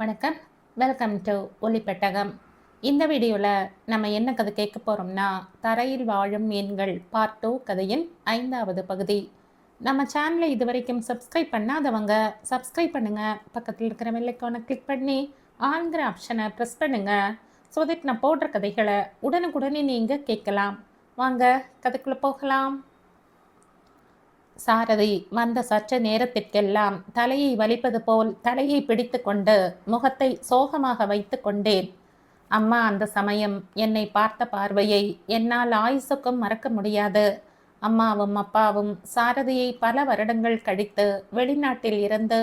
வணக்கம். Welcome to Olipettagam. இந்த வீடியோவில் நம்ம என்ன கதை கேட்க போகிறோம்னா, தரையில் வாழும் மீன்கள் பார்ட் 2 கதையின் 5வது பகுதி. நம்ம சேனலை இது வரைக்கும் சப்ஸ்கிரைப் பண்ணாதவங்க சப்ஸ்கிரைப் பண்ணுங்கள். பக்கத்தில் இருக்கிற பெல் ஐகானை கிளிக் பண்ணி ஆன்கிற ஆப்ஷனை ப்ரெஸ் பண்ணுங்கள். ஸோ தட் நான் போடுற கதைகளை உடனுக்குடனே நீங்கள் கேட்கலாம். வாங்க கதைக்குள்ளே போகலாம். சாரதி வந்த சற்று நேரத்திற்கெல்லாம் தலையை வலிப்பது போல் தலையை பிடித்து கொண்டு முகத்தை சோகமாக வைத்து கொண்டேன். அம்மா அந்த சமயம் என்னை பார்த்த பார்வையை என்னால் ஆயுசுக்கும் மறக்க முடியாது. அம்மாவும் அப்பாவும் சாரதியை பல வருடங்கள் கழித்து வெளிநாட்டில் இருந்து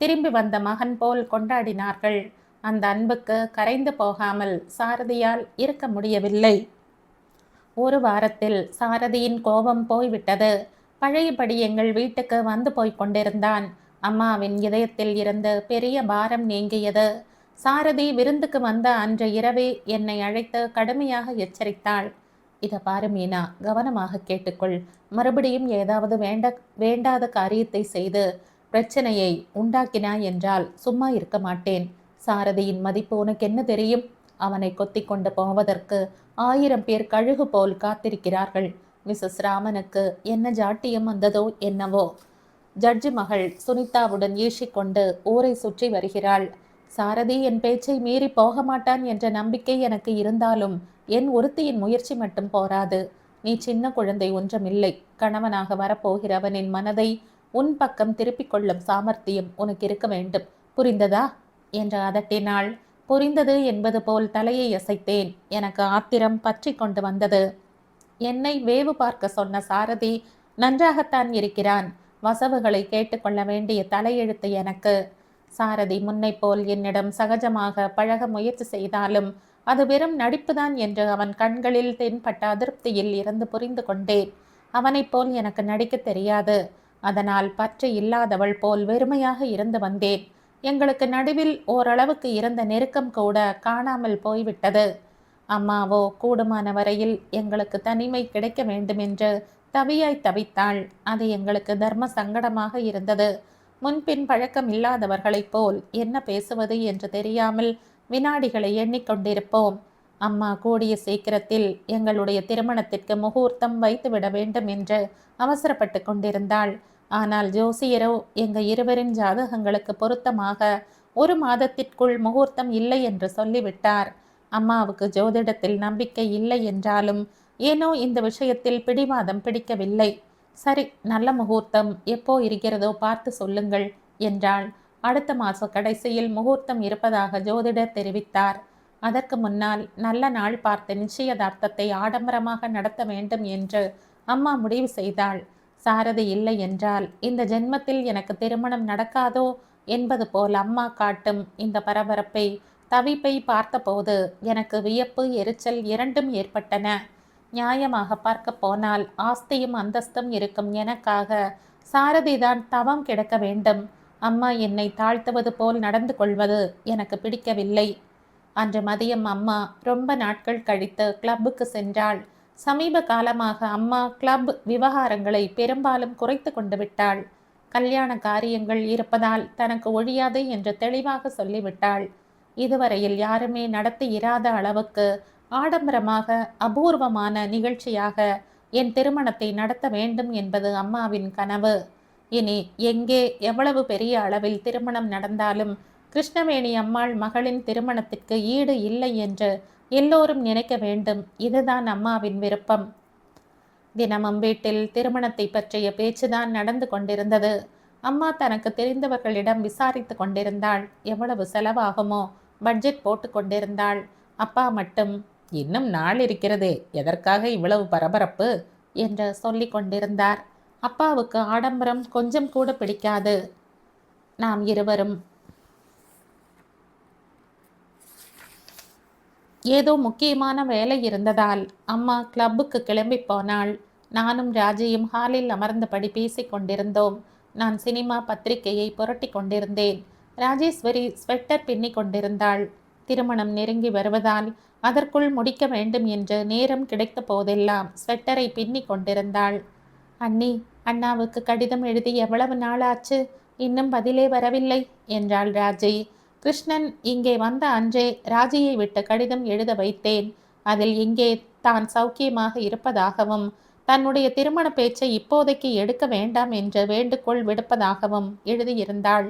திரும்பி வந்த மகன் போல் கொண்டாடினார்கள். அந்த அன்புக்கு கரைந்து போகாமல் சாரதியால் இருக்க முடியவில்லை. ஒரு வாரத்தில் சாரதியின் கோபம் போய்விட்டது. பழையபடி எங்கள் வீட்டுக்கு வந்து போய் கொண்டிருந்தான். அம்மாவின் இதயத்தில் இருந்து பெரிய பாரம் நீங்கியது. சாரதி விருந்துக்கு வந்த அன்று இரவே என்னை அழைத்து கடுமையாக எச்சரித்தாள். இதை பாரு மீனா, கவனமாக கேட்டுக்கொள். மறுபடியும் ஏதாவது வேண்டாத காரியத்தை செய்து பிரச்சனையை உண்டாக்கினாய் என்றால் சும்மா இருக்க மாட்டேன். சாரதியின் மதிப்பு உனக்கு என்ன தெரியும்? அவனை கொத்தி கொண்டு போவதற்கு 1000 பேர் கழுகு போல் காத்திருக்கிறார்கள். மிஸ்ஸஸ் ராமனுக்கு என்ன ஜாட்டியம் வந்ததோ என்னவோ. ஜட்ஜி மகள் சுனிதாவுடன் ஈசிக்கொண்டு ஊரை சுற்றி வருகிறாள். சாரதி என் பேச்சை மீறி போக மாட்டான் என்ற நம்பிக்கை எனக்கு இருந்தாலும் என் ஒருத்தியின் முயற்சி மட்டும் போராது. நீ சின்ன குழந்தை ஒன்றுமில்லை. கணவனாக வரப்போகிறவனின் மனதை உன் பக்கம் திருப்பிக் கொள்ளும் சாமர்த்தியம் உனக்கு இருக்க வேண்டும். புரிந்ததா என்று அதட்டினாள். புரிந்தது என்பது போல் தலையை அசைத்தேன். எனக்கு ஆத்திரம் பற்றி கொண்டு வந்தது. என்னை வேவு பார்க்க சொன்ன சாரதி நன்றாகத்தான் இருக்கிறான். வசவுகளை கேட்டுக்கொள்ள வேண்டிய தலையெழுத்து எனக்கு. சாரதி முன்னை போல் என்னிடம் சகஜமாக பழக முயற்சி செய்தாலும் அது வெறும் நடிப்புதான் என்று அவன் கண்களில் தென்பட்ட அதிருப்தியில் இருந்து புரிந்து கொண்டேன். அவனைப் போல் எனக்கு நடிக்க தெரியாது. அதனால் பற்று இல்லாதவள் போல் வெறுமையாக இருந்து வந்தேன். எங்களுக்கு நடுவில் ஓரளவுக்கு இருந்த நெருக்கம் கூட காணாமல் போய்விட்டது. அம்மாவோ கூடுமான வரையில் எங்களுக்கு தனிமை கிடைக்க வேண்டுமென்று தவியாய் தவித்தாள். அது எங்களுக்கு தர்ம சங்கடமாக இருந்தது. முன்பின் பழக்கம் இல்லாதவர்களைப் போல் என்ன பேசுவது என்று தெரியாமல் வினாடிகளை எண்ணிக்கொண்டிருப்போம். அம்மா கூடிய சீக்கிரத்தில் எங்களுடைய திருமணத்திற்கு முகூர்த்தம் வைத்துவிட வேண்டும் என்று அவசரப்பட்டு கொண்டிருந்தாள். ஆனால் ஜோசியரோ எங்கள் இருவரின் ஜாதகங்களுக்கு பொருத்தமாக 1 மாதத்திற்குள் முகூர்த்தம் இல்லை என்று சொல்லிவிட்டார். அம்மாவுக்கு ஜோதிடத்தில் நம்பிக்கை இல்லை என்றாலும் ஏனோ இந்த விஷயத்தில் பிடிவாதம் பிடிக்கவில்லை. சரி, நல்ல முகூர்த்தம் எப்போ இருக்கிறதோ பார்த்து சொல்லுங்கள் என்றாள். அடுத்த மாத கடைசியில் முகூர்த்தம் இருப்பதாக ஜோதிடர் தெரிவித்தார். அதற்கு முன்னால் நல்ல நாள் பார்த்து நிச்சயதார்த்தத்தை ஆடம்பரமாக நடத்த வேண்டும் என்று அம்மா முடிவு செய்தாள். சாரதி இல்லை என்றால் இந்த ஜென்மத்தில் எனக்கு திருமணம் நடக்காதோ என்பது போல் அம்மா காட்டும் இந்த பரபரப்பை தவிப்பை பார்த்தபோது எனக்கு வியப்பு எரிச்சல் இரண்டும் ஏற்பட்டன. நியாயமாக பார்க்க போனால் ஆஸ்தியும் அந்தஸ்தும் இருக்கும் எனக்காக சாரதிதான் தவம் கிடக்க வேண்டும். அம்மா என்னை தாழ்த்துவது போல் நடந்து கொள்வது எனக்கு பிடிக்கவில்லை. அன்று மதியம் அம்மா ரொம்ப நாட்கள் கழித்து கிளப்புக்கு சென்றாள். சமீப காலமாக அம்மா கிளப் விவகாரங்களை பெரும்பாலும் குறைத்து கொண்டு விட்டாள். கல்யாண காரியங்கள் இருப்பதால் தனக்கு ஒழியாது என்று தெளிவாக சொல்லிவிட்டாள். இதுவரையில் யாருமே நடத்தி இராத அளவுக்கு ஆடம்பரமாக அபூர்வமான நிகழ்ச்சியாக என் திருமணத்தை நடத்த வேண்டும் என்பது அம்மாவின் கனவு. இனி எங்கே எவ்வளவு பெரிய அளவில் திருமணம் நடந்தாலும் கிருஷ்ணவேணி அம்மாள் மகளின் திருமணத்திற்கு ஈடு இல்லை என்று எல்லோரும் நினைக்க வேண்டும். இதுதான் அம்மாவின் விருப்பம். தினமும் வீட்டில் திருமணத்தை பற்றிய பேச்சுதான் நடந்து கொண்டிருந்தது. அம்மா தனக்கு தெரிந்தவர்களிடம் விசாரித்து கொண்டிருந்தாள். எவ்வளவு செலவாகுமோ பட்ஜெட் போட்டு கொண்டிருந்தாள். அப்பா மட்டும் இன்னும் நாள் இருக்கிறதே, எதற்காக இவ்வளவு பரபரப்பு என்று சொல்லி கொண்டிருந்தார். அப்பாவுக்கு ஆடம்பரம் கொஞ்சம் கூட பிடிக்காது. நாம் இருவரும் ஏதோ முக்கியமான வேலை இருந்ததால் அம்மா கிளப்புக்கு கிளம்பி போனாள். நானும் ராஜியும் ஹாலில் அமர்ந்தபடி பேசிக் கொண்டிருந்தோம். நான் சினிமா பத்திரிகையை புரட்டி கொண்டிருந்தேன். ராஜேஸ்வரி ஸ்வெட்டர் பின்னி கொண்டிருந்தாள். திருமணம் நெருங்கி வருவதால் அதற்குள் முடிக்க வேண்டும் என்று நேரம் கிடைத்த போதெல்லாம் ஸ்வெட்டரை பின்னி கொண்டிருந்தாள். அண்ணி, அண்ணாவுக்கு கடிதம் எழுதி எவ்வளவு நாள் ஆச்சு? இன்னும் பதிலே வரவில்லை என்றாள் ராஜி. கிருஷ்ணன் இங்கே வந்த அன்றே ராஜியை விட்டு கடிதம் எழுத வைத்தேன். அதில் இங்கே தான் சௌக்கியமாக இருப்பதாகவும் தன்னுடைய திருமண பேச்சை இப்போதைக்கு எடுக்க வேண்டாம் என்று வேண்டுகோள் விடுப்பதாகவும் எழுதியிருந்தாள்.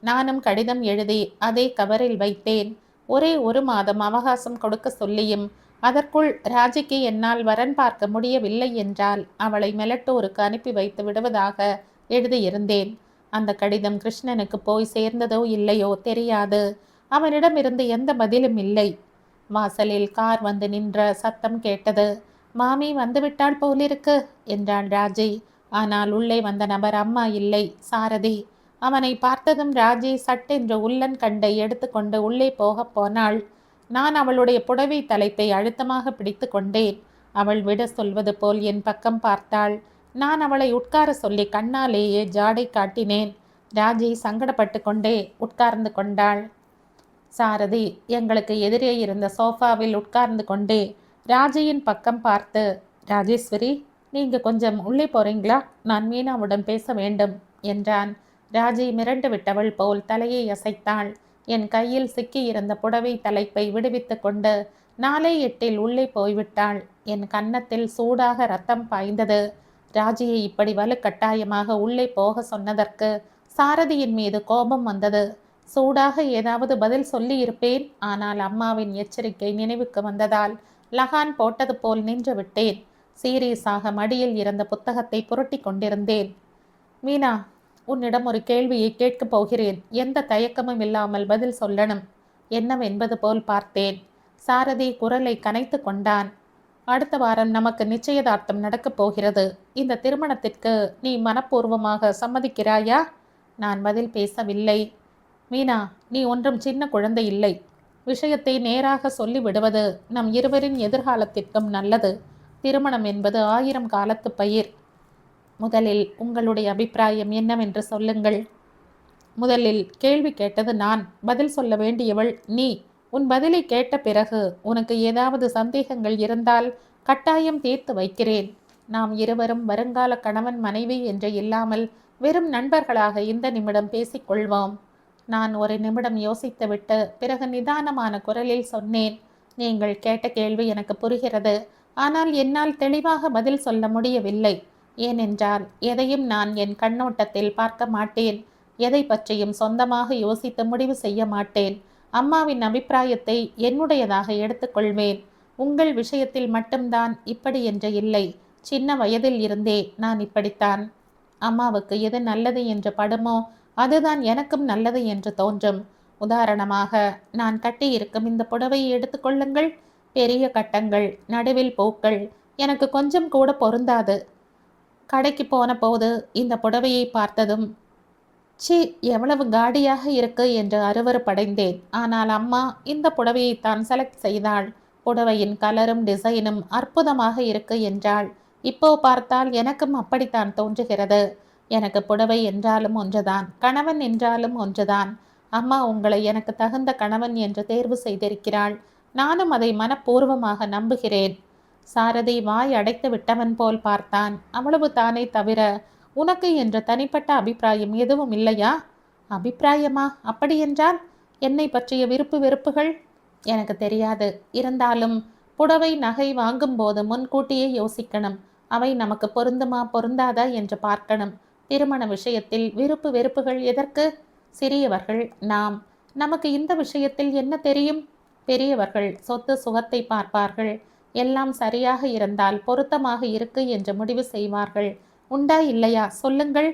நானும் கடிதம் எழுதி அதே கவரில் வைத்தேன். ஒரே 1 மாதம் அவகாசம் கொடுக்க சொல்லியும் அதற்குள் ராஜிக்கு என்னால் வரன் பார்க்க முடியவில்லை என்றால் அவளை மெலட்டூருக்கு அனுப்பி வைத்து விடுவதாக எழுதியிருந்தேன். அந்த கடிதம் கிருஷ்ணனுக்கு போய் சேர்ந்ததோ இல்லையோ தெரியாது. அவனிடமிருந்து எந்த பதிலும் இல்லை. வாசலில் கார் வந்து நின்ற சத்தம் கேட்டது. மாமி வந்துவிட்டாள் போலிருக்கு என்றாள் ராஜி. ஆனால் உள்ளே வந்த நபர் அம்மா இல்லை, சாரதி. அவனை பார்த்ததும் ராஜி சட்டென்று உள்ளன் கண்டை எடுத்துக்கொண்டு உள்ளே போக போனாள். நான் அவளுடைய புடவை தலைப்பை அழுத்தமாக பிடித்து கொண்டேன். அவள் விட சொல்வது போல் என் பக்கம் பார்த்தாள். நான் அவளை உட்கார சொல்லி கண்ணாலேயே ஜாடை காட்டினேன். ராஜி சங்கடப்பட்டு கொண்டே உட்கார்ந்து கொண்டாள். சாரதி எங்களுக்கு எதிரே இருந்த சோஃபாவில் உட்கார்ந்து கொண்டே ராஜியின் பக்கம் பார்த்து, ராஜேஸ்வரி, நீங்க கொஞ்சம் உள்ளே போறீங்களா? நான் மீனாவுடன் பேச வேண்டும் என்றான். ராஜி மிரண்டு விட்டவள் போல் தலையை அசைத்தாள். என் கையில் சிக்கியிருந்த புடவை தலைப்பை விடுவித்து கொண்டு 4:08 உள்ளே போய்விட்டாள். என் கன்னத்தில் சூடாக ரத்தம் பாய்ந்தது. ராஜியை இப்படி வலுக்கட்டாயமாக உள்ளே போக சொன்னதற்கு சாரதியின் மீது கோபம் வந்தது. சூடாக ஏதாவது பதில் சொல்லி இருப்பேன். ஆனால் அம்மாவின் எச்சரிக்கை நினைவுக்கு வந்ததால் லகான் போட்டது போல் நின்று விட்டேன். சீரியஸாக மடியில் இருந்த புத்தகத்தை புரட்டி கொண்டிருந்தேன். மீனா, உன்னிடம் ஒரு கேள்வியை கேட்கப் போகிறேன். எந்த தயக்கமும் இல்லாமல் பதில் சொல்லணும். என்னவென்பது போல் பார்த்தேன். சாரதி குரலை கனைத்து கொண்டான். அடுத்த வாரம் நமக்கு நிச்சயதார்த்தம் நடக்கப் போகிறது. இந்த திருமணத்திற்கு நீ மனப்பூர்வமாக சம்மதிக்கிறாயா? நான் பதில் பேசவில்லை. மீனா, நீ ஒன்றும் சின்ன குழந்தை இல்லை. விஷயத்தை நேராக சொல்லி விடுவது நம் இருவரின் எதிர்காலத்திற்கும் நல்லது. திருமணம் என்பது 1000 காலத்து பயிர். முதலில் உங்களுடைய அபிப்பிராயம் என்னவென்று சொல்லுங்கள். முதலில் கேள்வி கேட்டது நான், பதில் சொல்ல வேண்டியவள் நீ. உன் பதிலை கேட்ட பிறகு உனக்கு ஏதாவது சந்தேகங்கள் இருந்தால் கட்டாயம் தீர்த்து வைக்கிறேன். நாம் இருவரும் வருங்கால கணவன் மனைவி என்று இல்லாமல் வெறும் நண்பர்களாக இந்த நிமிடம் பேசிக்கொள்வோம். நான் ஒரு நிமிடம் யோசித்துவிட்டு பிறகு நிதானமான குரலில் சொன்னேன். நீங்கள் கேட்ட கேள்வி எனக்கு புரிகிறது. ஆனால் என்னால் தெளிவாக பதில் சொல்ல முடியவில்லை. ஏனென்றால் எதையும் நான் என் கண்ணோட்டத்தில் பார்க்க மாட்டேன். எதை பற்றியும் சொந்தமாக யோசித்து முடிவு செய்ய மாட்டேன். அம்மாவின் அபிப்பிராயத்தை என்னுடையதாக எடுத்துக்கொள்வேன். உங்கள் விஷயத்தில் மட்டும்தான் இப்படி என்று இல்லை. சின்ன வயதில் இருந்தே நான் இப்படித்தான். அம்மாவுக்கு எது நல்லது என்று படுமோ அதுதான் எனக்கும் நல்லது என்று தோன்றும். உதாரணமாக, நான் கட்டியிருக்கும் இந்த புடவையை எடுத்துக்கொள்ளுங்கள். பெரிய கட்டங்கள், நடுவில் பூக்கள் எனக்கு கொஞ்சம் கூட பொருந்தாது. கடைக்கு போன போது இந்த புடவையை பார்த்ததும் சி, எவ்வளவு காடியாக இருக்கு என்று அருவருப்படைந்தேன். ஆனால் அம்மா இந்த புடவையை தான் செலக்ட் செய்தாள். புடவையின் கலரும் டிசைனும் அற்புதமாக இருக்கு என்றாள். இப்போ பார்த்தால் எனக்கும் அப்படித்தான் தோன்றுகிறது. எனக்கு புடவை என்றாலும் ஒன்றுதான், கணவன் என்றாலும் ஒன்றுதான். அம்மா உங்களை எனக்கு தகுந்த கணவன் என்று தேர்வு செய்திருக்கிறாள். நானும் அதை மனப்பூர்வமாக நம்புகிறேன். சாரதி வாய் அடைத்து விட்டவன் போல் பார்த்தான். அவ்வளவு தானே தவிர உனக்கு என்று தனிப்பட்ட அபிப்பிராயம் எதுவும் இல்லையா? அபிப்பிராயமா? அப்படியென்றால் என்னை பற்றிய விருப்பு வெறுப்புகள் எனக்கு தெரியாது. இருந்தாலும் புடவை நகை வாங்கும்போது முன்கூட்டியே யோசிக்கணும். அவை நமக்கு பொருந்துமா பொருந்தாதா என்று பார்க்கணும். திருமண விஷயத்தில் விருப்பு வெறுப்புகள் எதற்கு? சிறியவர்கள் நாம். நமக்கு இந்த விஷயத்தில் என்ன தெரியும்? பெரியவர்கள் சொத்து சுகத்தை பார்ப்பார்கள். எல்லாம் சரியாக இருந்தால் பொருத்தமாக இருக்கு என்று முடிவு செய்வார்கள். உண்டா இல்லையா சொல்லுங்கள்.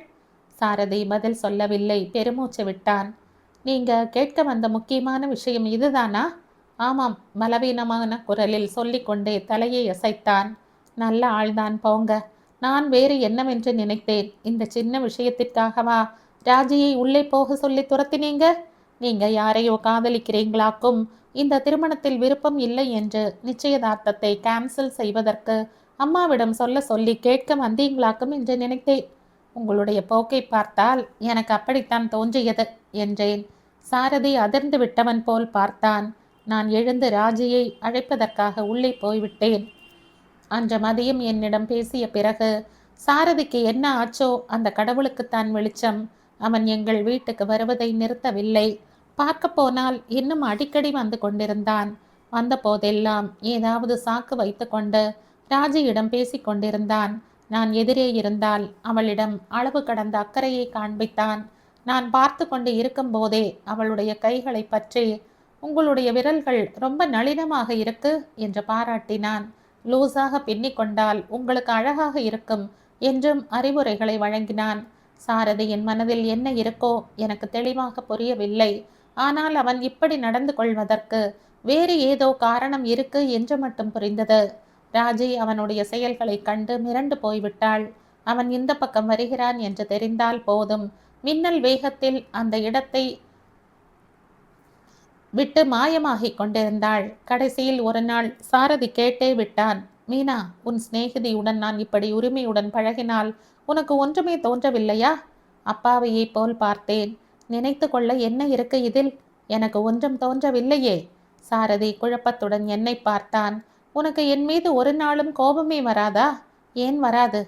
சாரதி பதில் சொல்லவில்லை. பெருமூச்சு விட்டான். நீங்க கேட்க வந்த முக்கியமான விஷயம் இதுதானா? ஆமாம், பலவீனமான குரலில் சொல்லிக்கொண்டே தலையை அசைத்தான். நல்ல ஆள்தான் போங்க. நான் வேறு என்னவென்று நினைத்தேன். இந்த சின்ன விஷயத்திற்காகவா ராஜியை உள்ளே போக சொல்லி துரத்தினீங்க? நீங்க யாரையோ காதலிக்கிறீங்களாக்கும். இந்த திருமணத்தில் விருப்பம் இல்லை என்று நிச்சயதார்த்தத்தை கேன்சல் செய்வதற்கு அம்மாவிடம் சொல்ல சொல்லி கேட்க வந்தீங்களாக்கும் என்று நினைத்தேன். உங்களுடைய போக்கை பார்த்தால் எனக்கு அப்படித்தான் தோன்றியது என்றேன். சாரதி அதிர்ந்து விட்டவன் போல் பார்த்தான். நான் எழுந்து ராஜியை அழைப்பதற்காக உள்ளே போய்விட்டேன். அன்று மதியம் என்னிடம் பேசிய பிறகு சாரதிக்கு என்ன ஆச்சோ அந்த கடவுளுக்குத்தான் வெளிச்சம். அவன் எங்கள் வீட்டுக்கு வருவதை நிறுத்தவில்லை. பார்க்க போனால் இன்னும் அடிக்கடி வந்து கொண்டிருந்தான். வந்த போதெல்லாம் ஏதாவது சாக்கு வைத்து கொண்டு ராஜியிடம் பேசி கொண்டிருந்தான். நான் எதிரே இருந்தால் அவளிடம் அளவு கடந்த அக்கறையை காண்பித்தான். நான் பார்த்து கொண்டு இருக்கும் போதே அவளுடைய கைகளை பற்றி, உங்களுடைய விரல்கள் ரொம்ப நளினமாக இருக்கு என்று பாராட்டினான். லூசாக பின்னிக்கொண்டால் உங்களுக்கு அழகாக இருக்கும் என்றும் அறிவுரைகளை வழங்கினான். சாரதியின் மனதில் என்ன இருக்கோ எனக்கு தெளிவாக புரியவில்லை. ஆனால் அவன் இப்படி நடந்து கொள்வதற்கு வேறு ஏதோ காரணம் இருக்கு என்று மட்டும் புரிந்தது. ராஜி அவனுடைய செயல்களை கண்டு மிரண்டு போய்விட்டாள். அவன் இந்த பக்கம் வருகிறான் என்று தெரிந்தால் போதும், மின்னல் வேகத்தில் அந்த இடத்தை விட்டு மாயமாகிக் கொண்டிருந்தாள். கடைசியில் ஒரு நாள் சாரதி கேட்டே விட்டான். மீனா, உன் சிநேகிதியுடன் நான் இப்படி உரிமையுடன் பழகினால் உனக்கு ஒன்றுமே தோன்றவில்லையா? அப்பாவையை போல் பார்த்தேன். நினைத்து கொள்ள என்ன இருக்கு இதில்? எனக்கு ஒன்றும் தோன்றவில்லையே. சாரதி குழப்பத்துடன் என்னை பார்த்தான். உனக்கு என் மீது ஒரு நாளும் கோபமே வராதா? ஏன் வராது?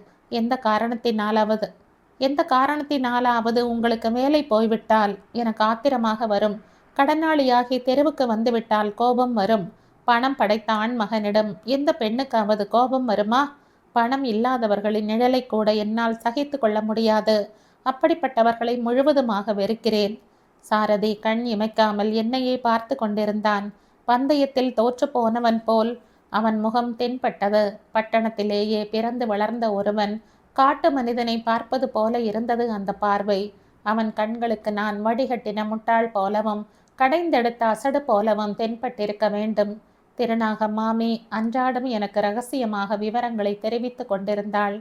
எந்த காரணத்தினாலாவது உங்களுக்கு மேலே போய்விட்டால் எனக்கு ஆத்திரமாக வரும். கடனாளியாகி தெருவுக்கு வந்துவிட்டால் கோபம் வரும். பணம் படைத்த ஆண் மகனிடம் எந்த பெண்ணுக்காவது கோபம் வருமா? பணம் இல்லாதவர்களின் நிழலை கூட என்னால் சகித்து கொள்ள முடியாது. அப்படிப்பட்டவர்களை முழுவதுமாக வெறுக்கிறேன். சாரதி கண் இமைக்காமல் என்னையே பார்த்து கொண்டிருந்தான். பந்தயத்தில் தோற்று போனவன் போல் அவன் முகம் தென்பட்டது. பட்டணத்திலேயே பிறந்து வளர்ந்த ஒருவன் காட்டு மனிதனை பார்ப்பது போல இருந்தது அந்த பார்வை. அவன் கண்களுக்கு நான் வடிகட்டின முட்டாள் போலவும் கடைந்தெடுத்த அசடு போலவும் தென்பட்டிருக்க வேண்டும். திருநாக மாமி அன்றாடம் எனக்கு ரகசியமாக விவரங்களை தெரிவித்து கொண்டிருந்தாள்.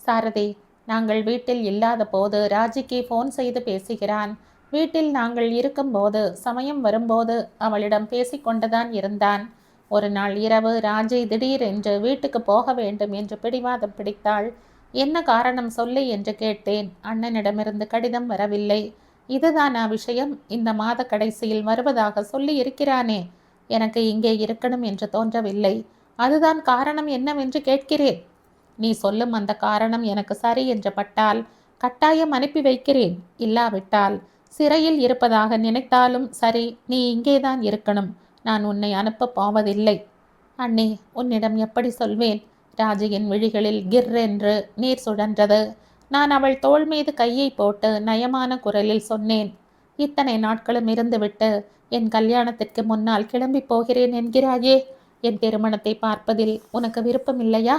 சாரதி, நாங்கள் வீட்டில் இல்லாத போது ராஜிக்கு ஃபோன் செய்து பேசுகிறான். வீட்டில் நாங்கள் இருக்கும்போது சமயம் வரும்போது அவளிடம் பேசிக்கொண்டுதான் இருந்தான். ஒரு நாள் இரவு ராஜி திடீரென்று வீட்டுக்கு போக வேண்டும் என்று பிடிவாதம் பிடித்தாள். என்ன காரணம் சொல்லு என்று கேட்டேன். அண்ணனிடமிருந்து கடிதம் வரவில்லை. இதுதானா விஷயம்? இந்த மாத கடைசியில் வருவதாக சொல்லி இருக்கிறானே. எனக்கு இங்கே இருக்கணும் என்று தோன்றவில்லை. அதுதான் காரணம் என்னவென்று கேட்கிறேன். நீ சொல்லும் அந்த காரணம் எனக்கு சரி என்று பட்டால் கட்டாயம் அனுப்பி வைக்கிறேன். இல்லாவிட்டால் சிறையில் இருப்பதாக நினைத்தாலும் சரி, நீ இங்கேதான் இருக்கணும். நான் உன்னை அனுப்பப் போவதில்லை. அண்ணே, உன்னிடம் எப்படி சொல்வேன்? ராஜியின் விழிகளில் கிர்ரென்று நீர் சுழன்றது. நான் அவள் தோள் மீது கையை போட்டு நயமான குரலில் சொன்னேன். இத்தனை நாட்களும் இருந்துவிட்டு என் கல்யாணத்திற்கு முன்னால் கிளம்பி போகிறேன் என்கிறாயே. என் திருமணத்தை பார்ப்பதில் உனக்கு விருப்பம் இல்லையா?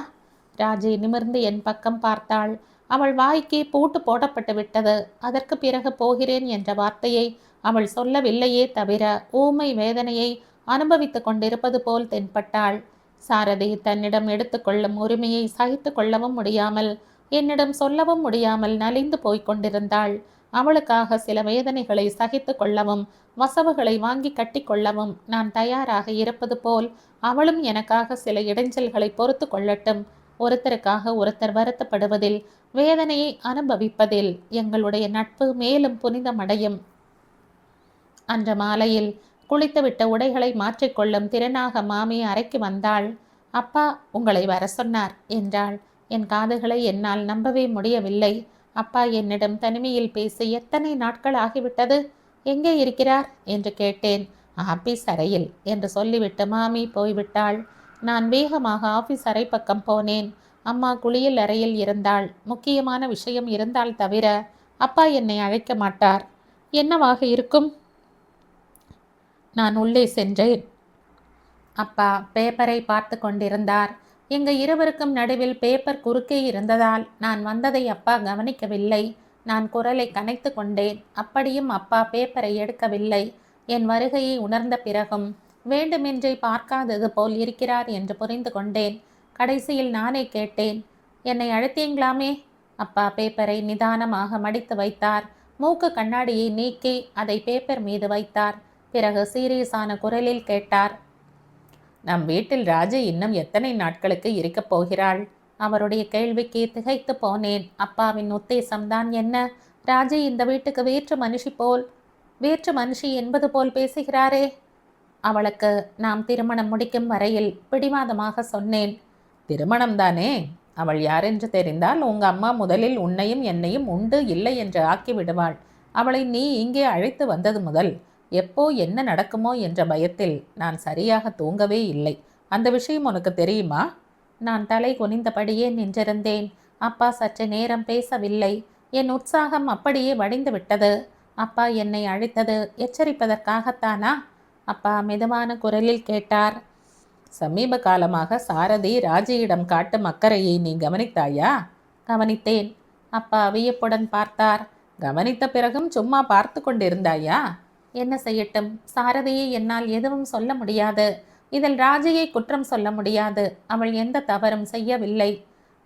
ராஜி நிமிர்ந்து என் பக்கம் பார்த்தாள். அவள் வாய்க்கு பூட்டு போடப்பட்டு விட்டது. அதற்கு பிறகு போகிறேன் என்ற வார்த்தையை அவள் சொல்லவில்லையே தவிர ஊமை வேதனையை அனுபவித்து கொண்டிருப்பது போல் தென்பட்டாள். சாரதி தன்னிடம் எடுத்துக்கொள்ளும் உரிமையை சகித்து கொள்ளவும் முடியாமல், என்னிடம் சொல்லவும் முடியாமல் நலிந்து போய்கொண்டிருந்தாள். அவளுக்காக சில வேதனைகளை சகித்து கொள்ளவும் வசவுகளை வாங்கி கட்டி கொள்ளவும் நான் தயாராக இருப்பது போல் அவளும் எனக்காக சில இடைஞ்சல்களை பொறுத்து கொள்ளட்டும். ஒருத்தருக்காக ஒருத்தர் வருத்தப்படுவதில், வேதனையை அனுபவிப்பதில் எங்களுடைய நட்பு மேலும் புனிதமடையும். அன்று மாலையில் குளித்துவிட்ட உடைகளை மாற்றிக்கொள்ளும் திருநாக மாமி அறைக்கு வந்தாள். அப்பா உங்களை வர சொன்னார் என்றாள். என் காதுகளை என்னால் நம்பவே முடியவில்லை. அப்பா என்னிடம் தனிமையில் பேசி எத்தனை நாட்கள் ஆகிவிட்டது? எங்கே இருக்கிறார் என்று கேட்டேன். ஆபீஸ் அறையில் என்று சொல்லிவிட்டு மாமி போய்விட்டாள். நான் வேகமாக ஆபீஸ் அறை பக்கம் போனேன். அம்மா குளியல் அறையில் இருந்தாள். முக்கியமான விஷயம் இருந்தால் தவிர அப்பா என்னை அழைக்க மாட்டார். என்னவாக இருக்கும்? நான் உள்ளே சென்றேன். அப்பா பேப்பரை பார்த்து கொண்டிருந்தார். எங்கள் இருவருக்கும் நடுவில் பேப்பர் குறுக்கே இருந்ததால் நான் வந்ததை அப்பா கவனிக்கவில்லை. நான் குரலை கனைத்து கொண்டேன். அப்படியும் அப்பா பேப்பரை எடுக்கவில்லை. என் வருகையை உணர்ந்த பிறகும் வேண்டுமென்றே பார்க்காதது போல் இருக்கிறார் என்று புரிந்து கொண்டேன். கடைசியில் நானே கேட்டேன், என்னை அழைத்தீங்களாமே? அப்பா பேப்பரை நிதானமாக மடித்து வைத்தார். மூக்கு கண்ணாடியை நீக்கி அதை பேப்பர் மீது வைத்தார். பிறகு சீரியஸான குரலில் கேட்டார், நம் வீட்டில் ராஜி இன்னும் எத்தனை நாட்களுக்கு இருக்கப் போகிறாள்? அவருடைய கேள்விக்கு திகைத்து போனேன். அப்பாவின் உத்தேசம்தான் என்ன? ராஜி இந்த வீட்டுக்கு வேற்று மனுஷி என்பது போல் பேசுகிறாரே. அவளுக்கு நாம் திருமணம் முடிக்கும் வரையில் பிடிவாதமாக சொன்னேன். திருமணம்தானே? அவள் யாரென்று தெரிந்தால் உங்க அம்மா முதலில் உன்னையும் என்னையும் உண்டு இல்லை என்று ஆக்கி விடுவாள். அவளை நீ இங்கே அழைத்து வந்தது முதல் எப்போ என்ன நடக்குமோ என்ற பயத்தில் நான் சரியாக தூங்கவே இல்லை. அந்த விஷயம் உனக்கு தெரியுமா? நான் தலை குனிந்தபடியே நின்றிருந்தேன். அப்பா சற்று நேரம் பேசவில்லை. என் உற்சாகம் அப்படியே வடிந்து விட்டது. அப்பா என்னை அழைத்தது எச்சரிப்பதற்காகத்தானா? அப்பா மெதுவான குரலில் கேட்டார். சமீப காலமாக சாரதி ராஜியிடம் காட்டும் அக்கறையை நீ கவனித்தாயா? கவனித்தேன். அப்பா வியப்புடன் பார்த்தார். கவனித்த பிறகும் சும்மா பார்த்து கொண்டிருந்தாயா? என்ன செய்யட்டும், சாரதியை என்னால் எதுவும் சொல்ல முடியாது. இதில் ராஜியை குற்றம் சொல்ல முடியாது. அவள் எந்த தவறும் செய்யவில்லை.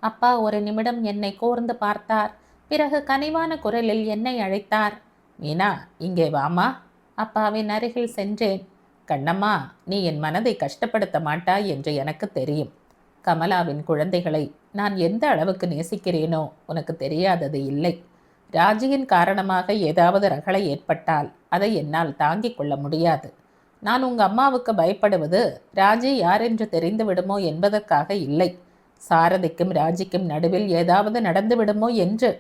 அப்பா ஒரு நிமிடம் என்னை கூர்ந்து பார்த்தார். பிறகு கனிவான குரலில் என்னை அழைத்தார். மீனா, இங்கே வாமா. அப்பாவின் அருகில் சென்றேன். கண்ணம்மா, நீ என் மனதை கஷ்டப்படுத்த மாட்டாய் என்று எனக்கு தெரியும். கமலாவின் குழந்தைகளை நான் எந்த அளவுக்கு நேசிக்கிறேனோ உனக்கு தெரியாதது இல்லை. ராஜியின் காரணமாக ஏதாவது ரகளை ஏற்பட்டால் அதை என்னால் தாங்கிக் கொள்ள முடியாது. நான் உங்கள் அம்மாவுக்கு பயப்படுவது ராஜி யாரென்று தெரிந்து விடுமோ என்பதற்காக இல்லை. சாரதிக்கும் ராஜிக்கும் நடுவில் ஏதாவது நடந்து விடுமோ என்று.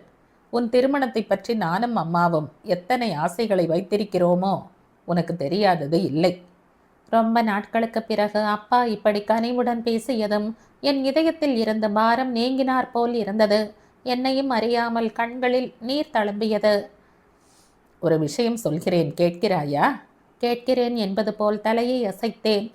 உன் திருமணத்தை பற்றி நானும் அம்மாவும் எத்தனை ஆசைகளை வைத்திருக்கிறோமோ உனக்கு தெரியாதது இல்லை. ரொம்ப நாட்களுக்கு பிறகு அப்பா இப்படி கனிவுடன் பேசியதும் என் இதயத்தில் இருந்த பாரம் நீங்கினார் போல் இருந்தது. என்னையும் அறியாமல் கண்களில் நீர் தழும்பியது. ஒரு விஷயம் சொல்கிறேன், கேட்கிறாயா? கேட்கிறேன் என்பது போல் தலையை அசைத்தேன்.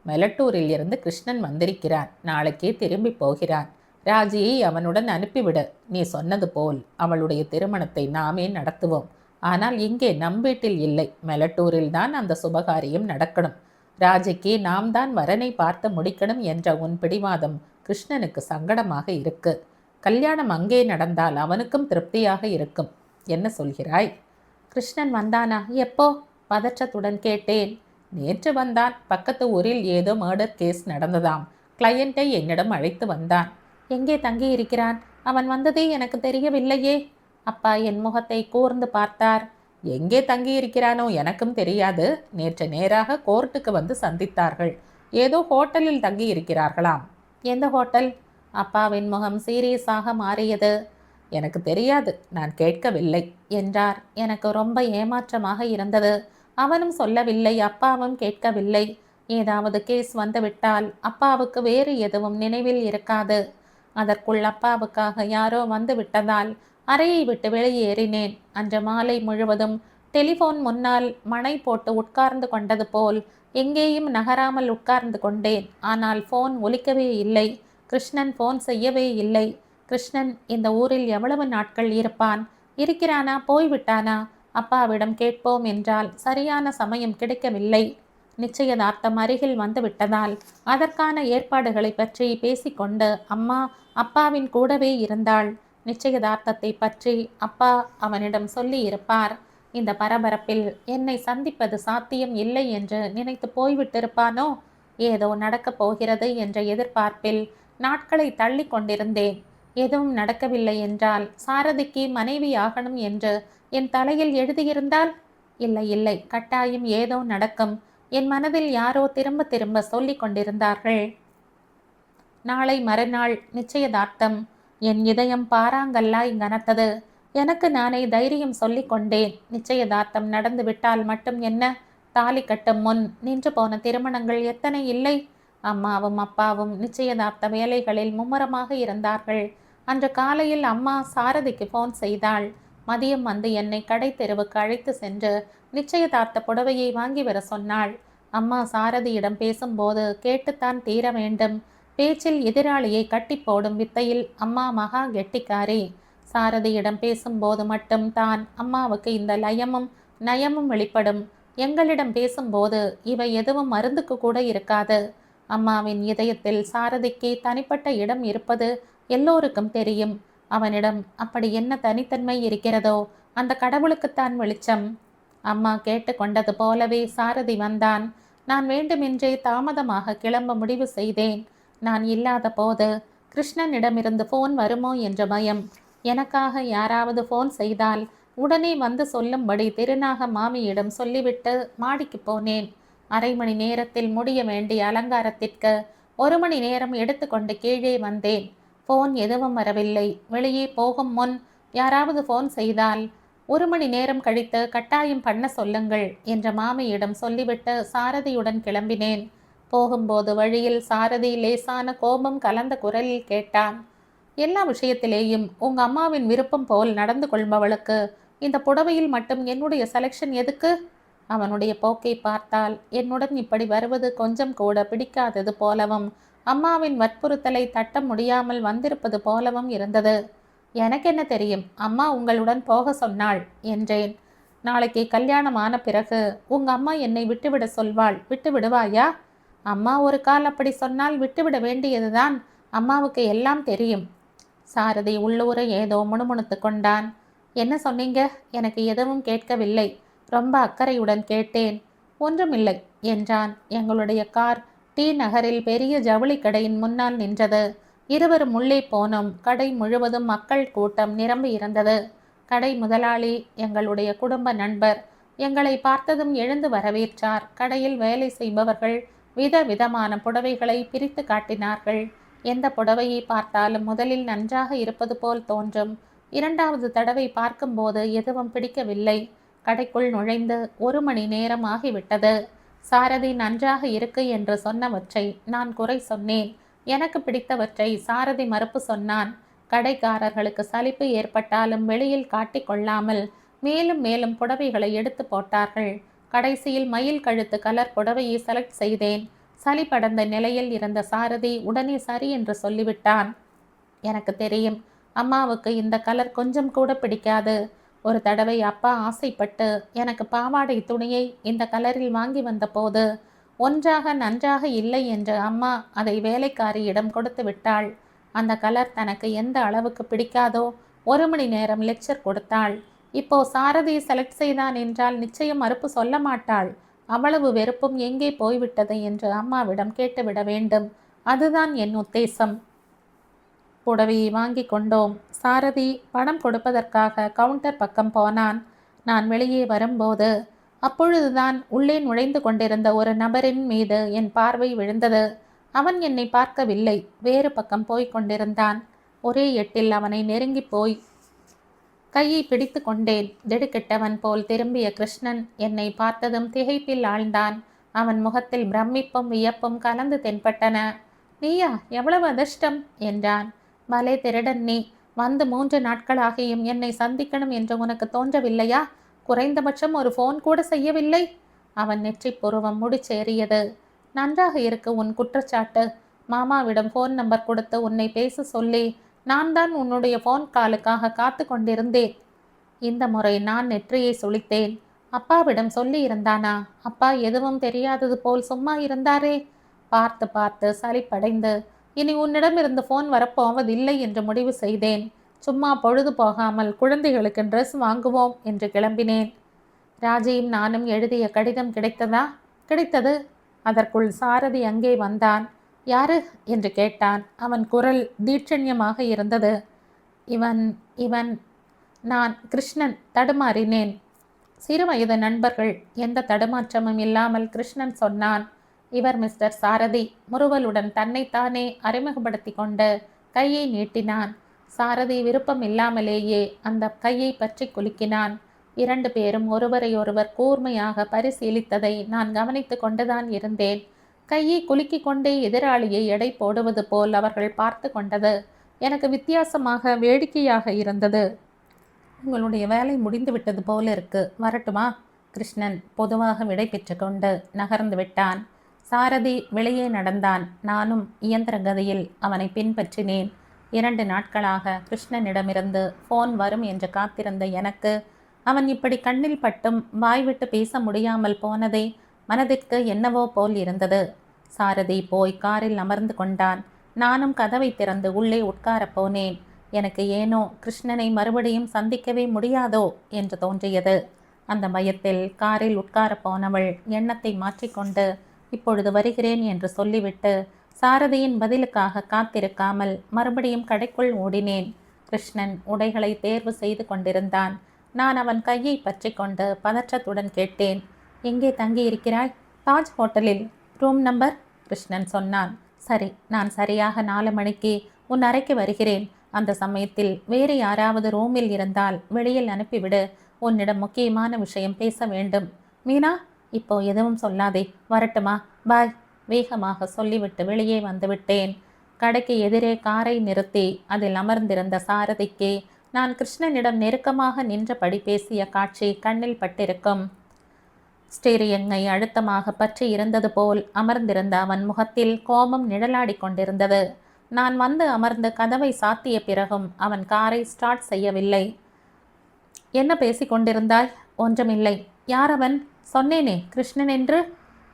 மெலட்டூரில் இருந்து கிருஷ்ணன் வந்திருக்கிறான். நாளைக்கே திரும்பி போகிறான். ராஜியை அவனுடன் அனுப்பிவிடு. நீ சொன்னது போல் அவளுடைய திருமணத்தை நாமே நடத்துவோம். ஆனால் இங்கே நம் வீட்டில் இல்லை, மெலட்டூரில் தான் அந்த சுபகாரியம் நடக்கணும். ராஜிக்கு நாம் தான் வரனை பார்த்து முடிக்கணும் என்ற உன் பிடிவாதம் கிருஷ்ணனுக்கு சங்கடமாக இருக்கு. கல்யாணம் அங்கே நடந்தால் அவனுக்கும் திருப்தியாக இருக்கும். என்ன சொல்கிறாய்? கிருஷ்ணன் வந்தானா? எப்போ? பதற்றத்துடன் கேட்டேன். நேற்று வந்தான். பக்கத்து ஊரில் ஏதோ மர்டர் கேஸ் நடந்ததாம். கிளையண்ட்டை என்னிடம் அழைத்து வந்தான். எங்கே தங்கி இருக்கிறான்? அவன் வந்ததே எனக்கு தெரியவில்லையே. அப்பா என் முகத்தை கூர்ந்து பார்த்தார். எங்கே தங்கி இருக்கிறானோ எனக்கும் தெரியாது. நேற்று நேராக கோர்ட்டுக்கு வந்து சந்தித்தார்கள். ஏதோ ஹோட்டலில் தங்கி இருக்கிறார்களாம். எந்த ஹோட்டல்? அப்பாவின் முகம் சீரியஸாக மாறியது. எனக்கு தெரியாது, நான் கேட்கவில்லை என்றார். எனக்கு ரொம்ப ஏமாற்றமாக இருந்தது. அவனும் சொல்லவில்லை, அப்பாவும் கேட்கவில்லை. ஏதாவது கேஸ் வந்துவிட்டால் அப்பாவுக்கு வேறு எதுவும் நினைவில் இருக்காது. அதற்குள் அப்பாவுக்காக யாரோ வந்து விட்டதால் அறையை விட்டு வெளியேறினேன். அன்று மாலை முழுவதும் டெலிஃபோன் முன்னால் மணை போட்டு உட்கார்ந்து கொண்டது போல் எங்கேயும் நகராமல் உட்கார்ந்து கொண்டேன். ஆனால் ஃபோன் ஒலிக்கவே இல்லை. கிருஷ்ணன் ஃபோன் செய்யவே இல்லை. கிருஷ்ணன் இந்த ஊரில் எவ்வளவு நாட்கள் இருப்பான்? இருக்கிறானா? போய்விட்டானா? அப்பாவிடம் கேட்போம் என்றால் சரியான சமயம் கிடைக்கவில்லை. நிச்சயதார்த்தம் அருகில் வந்து விட்டதால் அதற்கான ஏற்பாடுகளை பற்றி பேசிக்கொண்டு அம்மா அப்பாவின் கூடவே இருந்தாள். நிச்சயதார்த்தத்தை பற்றி அப்பா அவனிடம் சொல்லி இருப்பார். இந்த பரபரப்பில் என்னை சந்திப்பது சாத்தியம் இல்லை என்று நினைத்து போய்விட்டிருப்பானோ? ஏதோ நடக்கப் போகிறது என்ற எதிர்பார்ப்பில் நாட்களை தள்ளி கொண்டிருந்தேன். எதுவும் நடக்கவில்லை என்றால் சாரதிக்கு மனைவி ஆகணும் என்று என் தலையில் எழுதியிருந்தால்? இல்லை இல்லை, கட்டாயம் ஏதோ நடக்கும். என் மனதில் யாரோ திரும்ப திரும்ப சொல்லிக் கொண்டிருந்தார்கள். நாளை மறுநாள் நிச்சயதார்த்தம். என் இதயம் பாறாங்கல்லாய் கனத்தது. எனக்கு நானே தைரியம் சொல்லிக் கொண்டேன். நிச்சயதார்த்தம் நடந்து விட்டால் மட்டும் என்ன? தாலி கட்டும் முன் நின்று போன திருமணங்கள் எத்தனை இல்லை? அம்மாவும் அப்பாவும் நிச்சயதார்த்த வேலைகளில் மும்முரமாக இருந்தார்கள். அன்று காலையில் அம்மா சாரதிக்கு ஃபோன் செய்தாள். மதியம் வந்து என்னை கடை தெருவுக்கு அழைத்து சென்று நிச்சயதார்த்த புடவையை வாங்கி வர சொன்னாள். அம்மா சாரதியிடம் பேசும்போது கேட்டுத்தான் தீர வேண்டும். பேச்சில் எதிராளியை கட்டி போடும் வித்தையில் அம்மா மகா கெட்டிக்காரி. சாரதியிடம் பேசும்போது மட்டும் தான் அம்மாவுக்கு இந்த லயமும் நயமும் வெளிப்படும். எங்களிடம் பேசும்போது இவை எதுவும் மருந்துக்கு கூட இருக்காது. அம்மாவின் இதயத்தில் சாரதிக்கு தனிப்பட்ட இடம் இருப்பது எல்லோருக்கும் தெரியும். அவனிடம் அப்படி என்ன தனித்தன்மை இருக்கிறதோ அந்த கடவுளுக்குத்தான் வெளிச்சம். அம்மா கேட்டு கொண்டது போலவே சாரதி வந்தான். நான் வேண்டுமென்றே தாமதமாக கிளம்ப முடிவு செய்தேன். நான் இல்லாத போது கிருஷ்ணனிடமிருந்து ஃபோன் வருமோ என்ற பயம். எனக்காக யாராவது ஃபோன் செய்தால் உடனே வந்து சொல்லும்படி திருநாக மாமியிடம் சொல்லிவிட்டு மாடிக்கு போனேன். அரை மணி நேரத்தில் முடிய வேண்டிய அலங்காரத்திற்கு 1 மணி நேரம் எடுத்துக்கொண்டு கீழே வந்தேன். ஃபோன் எதுவும் வரவில்லை. வெளியே போகும் முன் யாராவது ஃபோன் செய்தால் 1 மணி நேரம் கழித்து கட்டாயம் பண்ண சொல்லுங்கள் என்ற மாமியிடம் சொல்லிவிட்டு சாரதியுடன் கிளம்பினேன். போகும்போது வழியில் சாரதி லேசான கோபம் கலந்த குரலில் கேட்டான், எல்லா விஷயத்திலேயும் உங்க அம்மாவின் விருப்பம் போல் நடந்து கொள்பவளுக்கு இந்த புடவையில் மட்டும் என்னுடைய செலெக்ஷன் எதுக்கு? அவனுடைய போக்கை பார்த்தால் என்னுடன் இப்படி வருவது கொஞ்சம் கூட பிடிக்காதது போலவும் அம்மாவின் வற்புறுத்தலை தட்ட முடியாமல் வந்திருப்பது போலவும் இருந்தது. எனக்கு என்ன தெரியும், அம்மா உங்களுடன் போக சொன்னாள் என்றேன். நாளைக்கு கல்யாணம் ஆன பிறகு உங்க அம்மா என்னை விட்டுவிட சொல்வாள், விட்டு விடுவாயா? அம்மா ஒரு கால் அப்படி சொன்னால் விட்டுவிட வேண்டியதுதான். அம்மாவுக்கு எல்லாம் தெரியும். சாரதி உள்ளூர ஏதோ முணுமுணுத்து கொண்டான். என்ன சொன்னீங்க? எனக்கு எதுவும் கேட்கவில்லை. ரொம்ப அக்கறையுடன் கேட்டேன். ஒன்றுமில்லை என்றான். எங்களுடைய கார் டி நகரில் பெரிய ஜவுளி கடையின் முன்னால் நின்றது. இருவரும் உள்ளே போனோம். கடை முழுவதும் மக்கள் கூட்டம் நிரம்பி இருந்தது. கடை முதலாளி எங்களுடைய குடும்ப நண்பர். எங்களை பார்த்ததும் எழுந்து வரவேற்றார். கடையில் வேலை செய்பவர்கள் விதவிதமான புடவைகளை பிரித்து காட்டினார்கள். எந்த புடவையை பார்த்தாலும் முதலில் நன்றாக இருப்பது போல் தோன்றும். 2வது தடவை பார்க்கும்போது எதுவும் பிடிக்கவில்லை. கடைக்குள் நுழைந்து 1 மணி நேரம் ஆகிவிட்டது. சாரதி நன்றாக இருக்கு என்று சொன்னவற்றை நான் குறை சொன்னேன். எனக்கு பிடித்தவற்றை சாரதி மறுப்பு சொன்னான். கடைக்காரர்களுக்கு சலிப்பு ஏற்பட்டாலும் வெளியில் காட்டிக்கொள்ளாமல் மேலும் மேலும் புடவைகளை எடுத்து போட்டார்கள். கடைசியில் மயில் கழுத்து கலர் புடவையை செலக்ட் செய்தேன். சலிப்படைந்த நிலையில் இருந்த சாரதி உடனே சரி என்று சொல்லிவிட்டான். எனக்கு தெரியும், அம்மாவுக்கு இந்த கலர் கொஞ்சம் கூட பிடிக்காது. ஒரு தடவை அப்பா ஆசைப்பட்டு எனக்கு பாவாடை துணியை இந்த கலரில் வாங்கி வந்த போது ஒன்றாக நன்றாக இல்லை என்று அம்மா அதை வேலைக்காரியிடம் கொடுத்து விட்டாள். அந்த கலர் தனக்கு எந்த அளவுக்கு பிடிக்காதோ 1 மணி நேரம் லெக்சர் கொடுத்தாள். இப்போ சாரதி செலக்ட் செய்தான் என்றால் நிச்சயம் மறுப்பு சொல்ல மாட்டாள். அவ்வளவு வெறுப்பும் எங்கே போய்விட்டது என்று அம்மாவிடம் கேட்டுவிட வேண்டும். அதுதான் என் உத்தேசம். புடவையை வாங்கி கொண்டோம். சாரதி பணம் கொடுப்பதற்காக கவுண்டர் பக்கம் போனான். நான் வெளியே வரும்போது அப்பொழுதுதான் உள்ளே நுழைந்து கொண்டிருந்த ஒரு நபரின் மீது என் பார்வை விழுந்தது. அவன் என்னை பார்க்கவில்லை, வேறு பக்கம் போய் கொண்டிருந்தான். ஒரே எட்டில் அவனை நெருங்கி போய் கையை பிடித்து கொண்டேன். திடுக்கிட்டவன் போல் திரும்பிய கிருஷ்ணன் என்னை பார்த்ததும் திகைப்பில் ஆழ்ந்தான். அவன் முகத்தில் பிரமிப்பும் வியப்பும் கலந்து தென்பட்டன. நீயா? எவ்வளவு அதிர்ஷ்டம் என்றான். பலே திருடன் நீ! வந்து 3 நாட்களாகியும் என்னை சந்திக்கணும் என்று உனக்கு தோன்றவில்லையா? குறைந்தபட்சம் ஒரு ஃபோன் கூட செய்யவில்லை. அவன் நெற்றி புருவம் முடிச்சேறியது. நன்றாக இருக்கு உன் குற்றச்சாட்டு. மாமாவிடம் ஃபோன் நம்பர் கொடுத்து உன்னை பேச சொல்லி நான் தான் உன்னுடைய ஃபோன் காலுக்காக காத்து கொண்டிருந்தேன். இந்த முறை நான் நெற்றியை சுளித்தேன். அப்பாவிடம் சொல்லி இருந்தானா? அப்பா எதுவும் தெரியாதது போல் சும்மா இருந்தாரே. பார்த்து பார்த்து சலிப்படைந்து இனி உன்னிடமிருந்து ஃபோன் வரப்போவதில்லை என்று முடிவு செய்தேன். சும்மா பொழுது போகாமல் குழந்தைகளுக்கு ட்ரெஸ் வாங்குவோம் என்று கிளம்பினேன். ராஜியும் நானும் எழுதிய கடிதம் கிடைத்ததா? கிடைத்தது. அதற்குள் சாரதி அங்கே வந்தான். யாரு என்று கேட்டான். அவன் குரல் தீட்சண்யமாக இருந்தது. இவன் இவன் நான் கிருஷ்ணன். தடுமாறினேன். சிறுவயது நண்பர்கள். எந்த தடுமாற்றமும் இல்லாமல் கிருஷ்ணன் சொன்னான். இவர் மிஸ்டர் சாரதி. முறுவலுடன் தன்னைத்தானே அறிமுகப்படுத்தி கொண்டு கையை நீட்டினான். சாரதி விருப்பம் இல்லாமலேயே அந்த கையை பற்றி குலுக்கினான். 2 பேரும் ஒருவரையொருவர் கூர்மையாக பரிசீலித்ததை நான் கவனித்து கொண்டுதான் இருந்தேன். கையை குலுக்கிக் கொண்டே எதிராளியை எடை போடுவது போல் அவர்கள் பார்த்து கொண்டது எனக்கு வித்தியாசமாக வேடிக்கையாக இருந்தது. உங்களுடைய வேலை முடிந்து விட்டது போல இருக்கு, வரட்டுமா? கிருஷ்ணன் பொதுவாக விடை பெற்று கொண்டு நகர்ந்து விட்டான். சாரதி வெளியே நடந்தான். நானும் இயந்திர கதியில் அவனை பின்பற்றினேன். 2 நாட்களாக கிருஷ்ணனிடமிருந்து ஃபோன் வரும் என்று காத்திருந்த எனக்கு அவன் இப்படி கண்ணில் பட்டும் வாய்விட்டு பேச முடியாமல் போனதே மனதிற்கு என்னவோ போல் இருந்தது. சாரதி போய் காரில் அமர்ந்து கொண்டான். நானும் கதவை திறந்து உள்ளே உட்காரப் போனேன். எனக்கு ஏனோ கிருஷ்ணனை மறுபடியும் சந்திக்கவே முடியாதோ என்று தோன்றியது. அந்த பயத்தில் காரில் உட்காரப் போனவள் எண்ணத்தை மாற்றிக்கொண்டு இப்பொழுது வருகிறேன் என்று சொல்லிவிட்டு சாரதியின் பதிலுக்காக காத்திருக்காமல் மறுபடியும் கடைக்குள் ஓடினேன். கிருஷ்ணன் உடைகளை தேர்வு செய்து கொண்டிருந்தான். நான் அவன் கையை பற்றி கொண்டு பதற்றத்துடன் கேட்டேன், எங்கே தங்கி இருக்கிறாய்? தாஜ் ஹோட்டலில். Room number? கிருஷ்ணன் சொன்னான். சரி, நான் சரியாக 4 மணிக்கு உன் அறைக்கு வருகிறேன். அந்த சமயத்தில் வேறு யாராவது ரூமில் இருந்தால் வெளியில் அனுப்பிவிடு. உன்னிடம் முக்கியமான விஷயம் பேச வேண்டும். மீனா, இப்போ எதுவும் சொல்லாதே, வரட்டுமா, பாய். வேகமாக சொல்லிவிட்டு வெளியே வந்துவிட்டேன். கடைக்கு எதிரே காரை நிறுத்தி அதில் அமர்ந்திருந்த சாரதிக்கு நான் கிருஷ்ணனிடம் நெருக்கமாக நின்றபடி பேசிய காட்சி கண்ணில் பட்டிருக்கும். ஸ்டீரியங்கை அழுத்தமாக பற்றி இருந்தது போல் அமர்ந்திருந்த அவன் முகத்தில் கோபம் நிழலாடி கொண்டிருந்தது. நான் வந்து அமர்ந்து கதவை சாத்திய பிறகும் அவன் காரை ஸ்டார்ட் செய்யவில்லை. என்ன பேசி கொண்டிருந்தாய்? ஒன்றுமில்லை. யார் அவன்? சொன்னேனே, கிருஷ்ணன் என்று.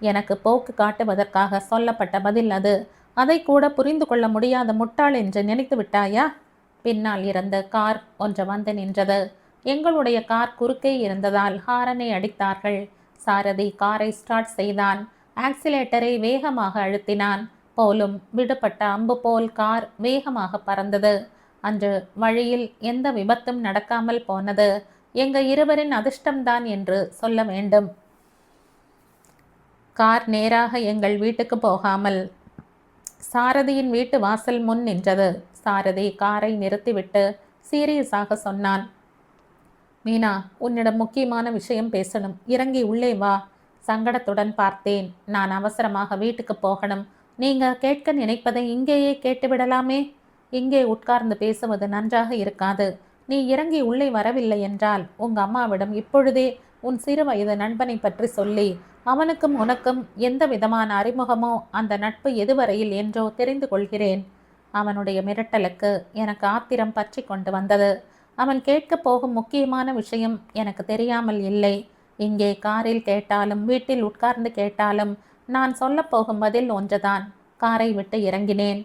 எனக்கு போக்கு காட்டுவதற்காக சொல்லப்பட்ட பதில் அது. அதை கூட புரிந்து கொள்ள முடியாத முட்டாள் என்று நினைத்து விட்டாயா? பின்னால் இருந்த கார் ஒன்று வந்து நின்றது. எங்களுடைய கார் குறுக்கே இருந்ததால் ஹாரனை அடித்தார்கள். சாரதி காரை ஸ்டார்ட் செய்தான். ஆக்சிலேட்டரை வேகமாக அழுத்தினான். போலும் விடுபட்ட அம்பு போல் கார் வேகமாக பறந்தது. அன்று வழியில் எந்த விபத்தும் நடக்காமல் போனது எங்க இருவரின் அதிர்ஷ்டம்தான் என்று சொல்ல வேண்டும். கார் நேராக எங்கள் வீட்டுக்கு போகாமல் சாரதியின் வீட்டு வாசல் முன் நின்றது. சாரதி காரை நிறுத்திவிட்டு சீரியஸாக சொன்னான், மீனா, உன்னிடம் முக்கியமான விஷயம் பேசணும். இறங்கி உள்ளே வா. சங்கடத்துடன் பார்த்தேன். நான் அவசரமாக வீட்டுக்கு போகணும். நீங்க கேட்க நினைப்பதை இங்கேயே கேட்டுவிடலாமே. இங்கே உட்கார்ந்து பேசுவது நன்றாக இருக்காது. நீ இறங்கி உள்ளே வரவில்லை என்றால் உங்க அம்மாவிடம் இப்பொழுதே உன் சிறு வயது நண்பனை பற்றி சொல்லி அவனுக்கும் உனக்கும் எந்த விதமான அறிமுகமோ அந்த நட்பு எதுவரையில் என்றோ தெரிந்து கொள்கிறேன். அவனுடைய மிரட்டலுக்கு எனக்கு ஆத்திரம் பற்றி கொண்டு வந்தது. அவன் கேட்க போகும் முக்கியமான விஷயம் எனக்கு தெரியாமல் இல்லை. இங்கே காரில் கேட்டாலும் வீட்டில் உட்கார்ந்து கேட்டாலும் நான் சொல்லப்போகும் பதில் ஒன்றுதான். காரை விட்டு இறங்கினேன்.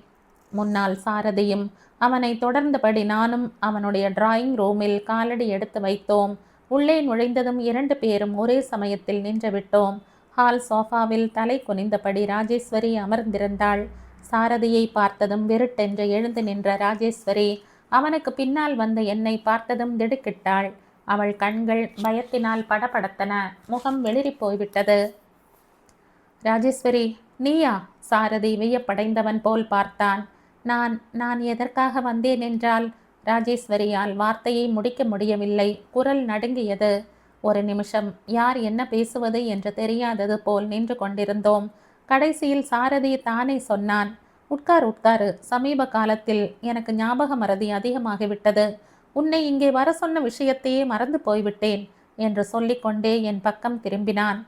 முன்னால் சாரதியும் அவனை தொடர்ந்தபடி நானும் அவனுடைய டிராயிங் ரூமில் காலடி எடுத்து வைத்தோம். உள்ளே நுழைந்ததும் 2 பேரும் ஒரே சமயத்தில் நின்று விட்டோம். ஹால் சோஃபாவில் தலை குனிந்தபடி ராஜேஸ்வரி அமர்ந்திருந்தாள். சாரதியை பார்த்ததும் விருட்டென்று எழுந்து நின்ற ராஜேஸ்வரி அவனுக்கு பின்னால் வந்த என்னை பார்த்ததும் திடுக்கிட்டாள். அவள் கண்கள் பயத்தினால் படபடத்தன. முகம் வெளிரி போய்விட்டது. ராஜேஸ்வரி, நீயா? சாரதி வியப்படைந்தவன் போல் பார்த்தான். நான் எதற்காக வந்தேன் என்றால் ராஜேஸ்வரியால் வார்த்தையை முடிக்க முடியவில்லை. குரல் நடுங்கியது. ஒரு நிமிஷம் யார் என்ன பேசுவது என்று தெரியாதது போல் நின்று கொண்டிருந்தோம். கடைசியில் சாரதி தானே சொன்னான், உட்காரு. சமீப காலத்தில் எனக்கு ஞாபக மறதி அதிகமாகிவிட்டது. உன்னை இங்கே வர சொன்ன விஷயத்தையே மறந்து போய்விட்டேன் என்று சொல்லிக்கொண்டே என் பக்கம் திரும்பினான்.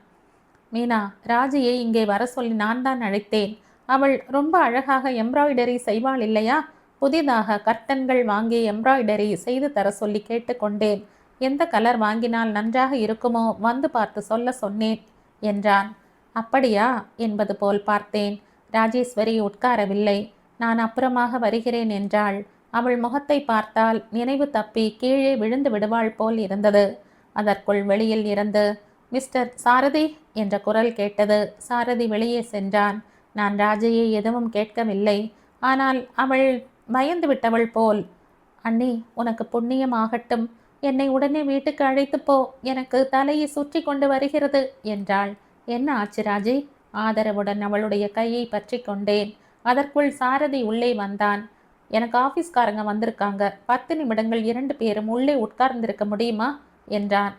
மீனா, ராஜியை இங்கே வர சொல்லி நான் தான் அழைத்தேன். அவள் ரொம்ப அழகாக எம்ப்ராய்டரி செய்வாள் இல்லையா? புதிதாக கர்ட்டன்கள் வாங்கி எம்ப்ராய்டரி செய்து தர சொல்லி கேட்டுக்கொண்டேன். எந்த கலர் வாங்கினால் நன்றாக இருக்குமோ வந்து பார்த்து சொல்ல சொன்னேன் என்றான். அப்படியா என்பது போல் பார்த்தேன். ராஜேஸ்வரி உட்காரவில்லை. நான் அப்புறமாக வருகிறேன் என்றாள். அவள் முகத்தை பார்த்தால் நினைவு தப்பி கீழே விழுந்து விடுவாள் போல் இருந்தது. அதற்குள் வெளியில் இருந்து மிஸ்டர் சாரதி என்ற குரல் கேட்டது. சாரதி வெளியே சென்றான். நான் ராஜையை எதுவும் கேட்கவில்லை. ஆனால் அவள் பயந்து விட்டவள் போல், அண்ணி, உனக்கு புண்ணியம் ஆகட்டும். என்னை உடனே வீட்டுக்கு அழைத்து போ. எனக்கு தலையை சுற்றி கொண்டு வருகிறது என்றாள். என்ன ஆச்சு ராஜி? ஆதரவுடன் அவளுடைய கையை பற்றி கொண்டேன். அதற்குள் சாரதி உள்ளே வந்தான். எனக்கு ஆஃபீஸ்காரங்க வந்திருக்காங்க. 10 நிமிடங்கள் 2 பேரும் உள்ளே உட்கார்ந்திருக்க முடியுமா என்றான்.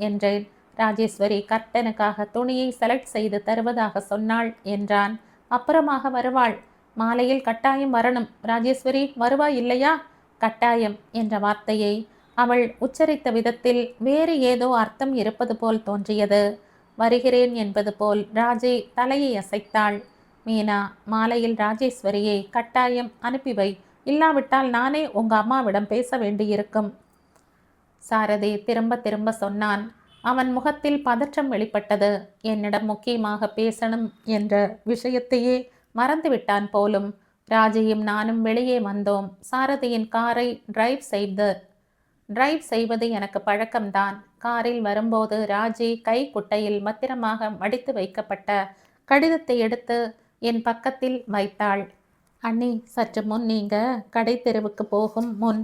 என்றேன். ராஜேஸ்வரி கர்ட்டனுக்காக துணியை செலக்ட் செய்து தருவதாக சொன்னாள் என்றான். அப்புறமாக வருவாள். மாலையில் கட்டாயம் வரணும். ராஜேஸ்வரி, வருவாய் இல்லையா? கட்டாயம் என்ற வார்த்தையை அவள் உச்சரித்த விதத்தில் வேறு ஏதோ அர்த்தம் இருப்பது போல் தோன்றியது. வருகிறேன் என்பது போல் ராஜே தலையை அசைத்தாள். மீனா, மாலையில் ராஜேஸ்வரியை கட்டாயம் அனுப்பி வை. இல்லாவிட்டால் நானே உங்க அம்மாவிடம் பேச வேண்டியிருக்கும். சாரதி திரும்ப திரும்ப சொன்னான். அவன் முகத்தில் பதற்றம் வெளிப்பட்டது. என்னிடம் முக்கியமாக பேசணும் என்ற விஷயத்தையே மறந்துவிட்டான் போலும். ராஜையும் நானும் வெளியே வந்தோம். சாரதியின் காரை டிரைவ் செய்வது எனக்கு பழக்கம்தான். காரில் வரும்போது ராஜி கை குட்டையில் பத்திரமாக மடித்து வைக்கப்பட்ட கடிதத்தை எடுத்து என் பக்கத்தில் வைத்தாள். அண்ணி, சற்று முன் நீங்க கடை தெருவுக்கு போகும் முன்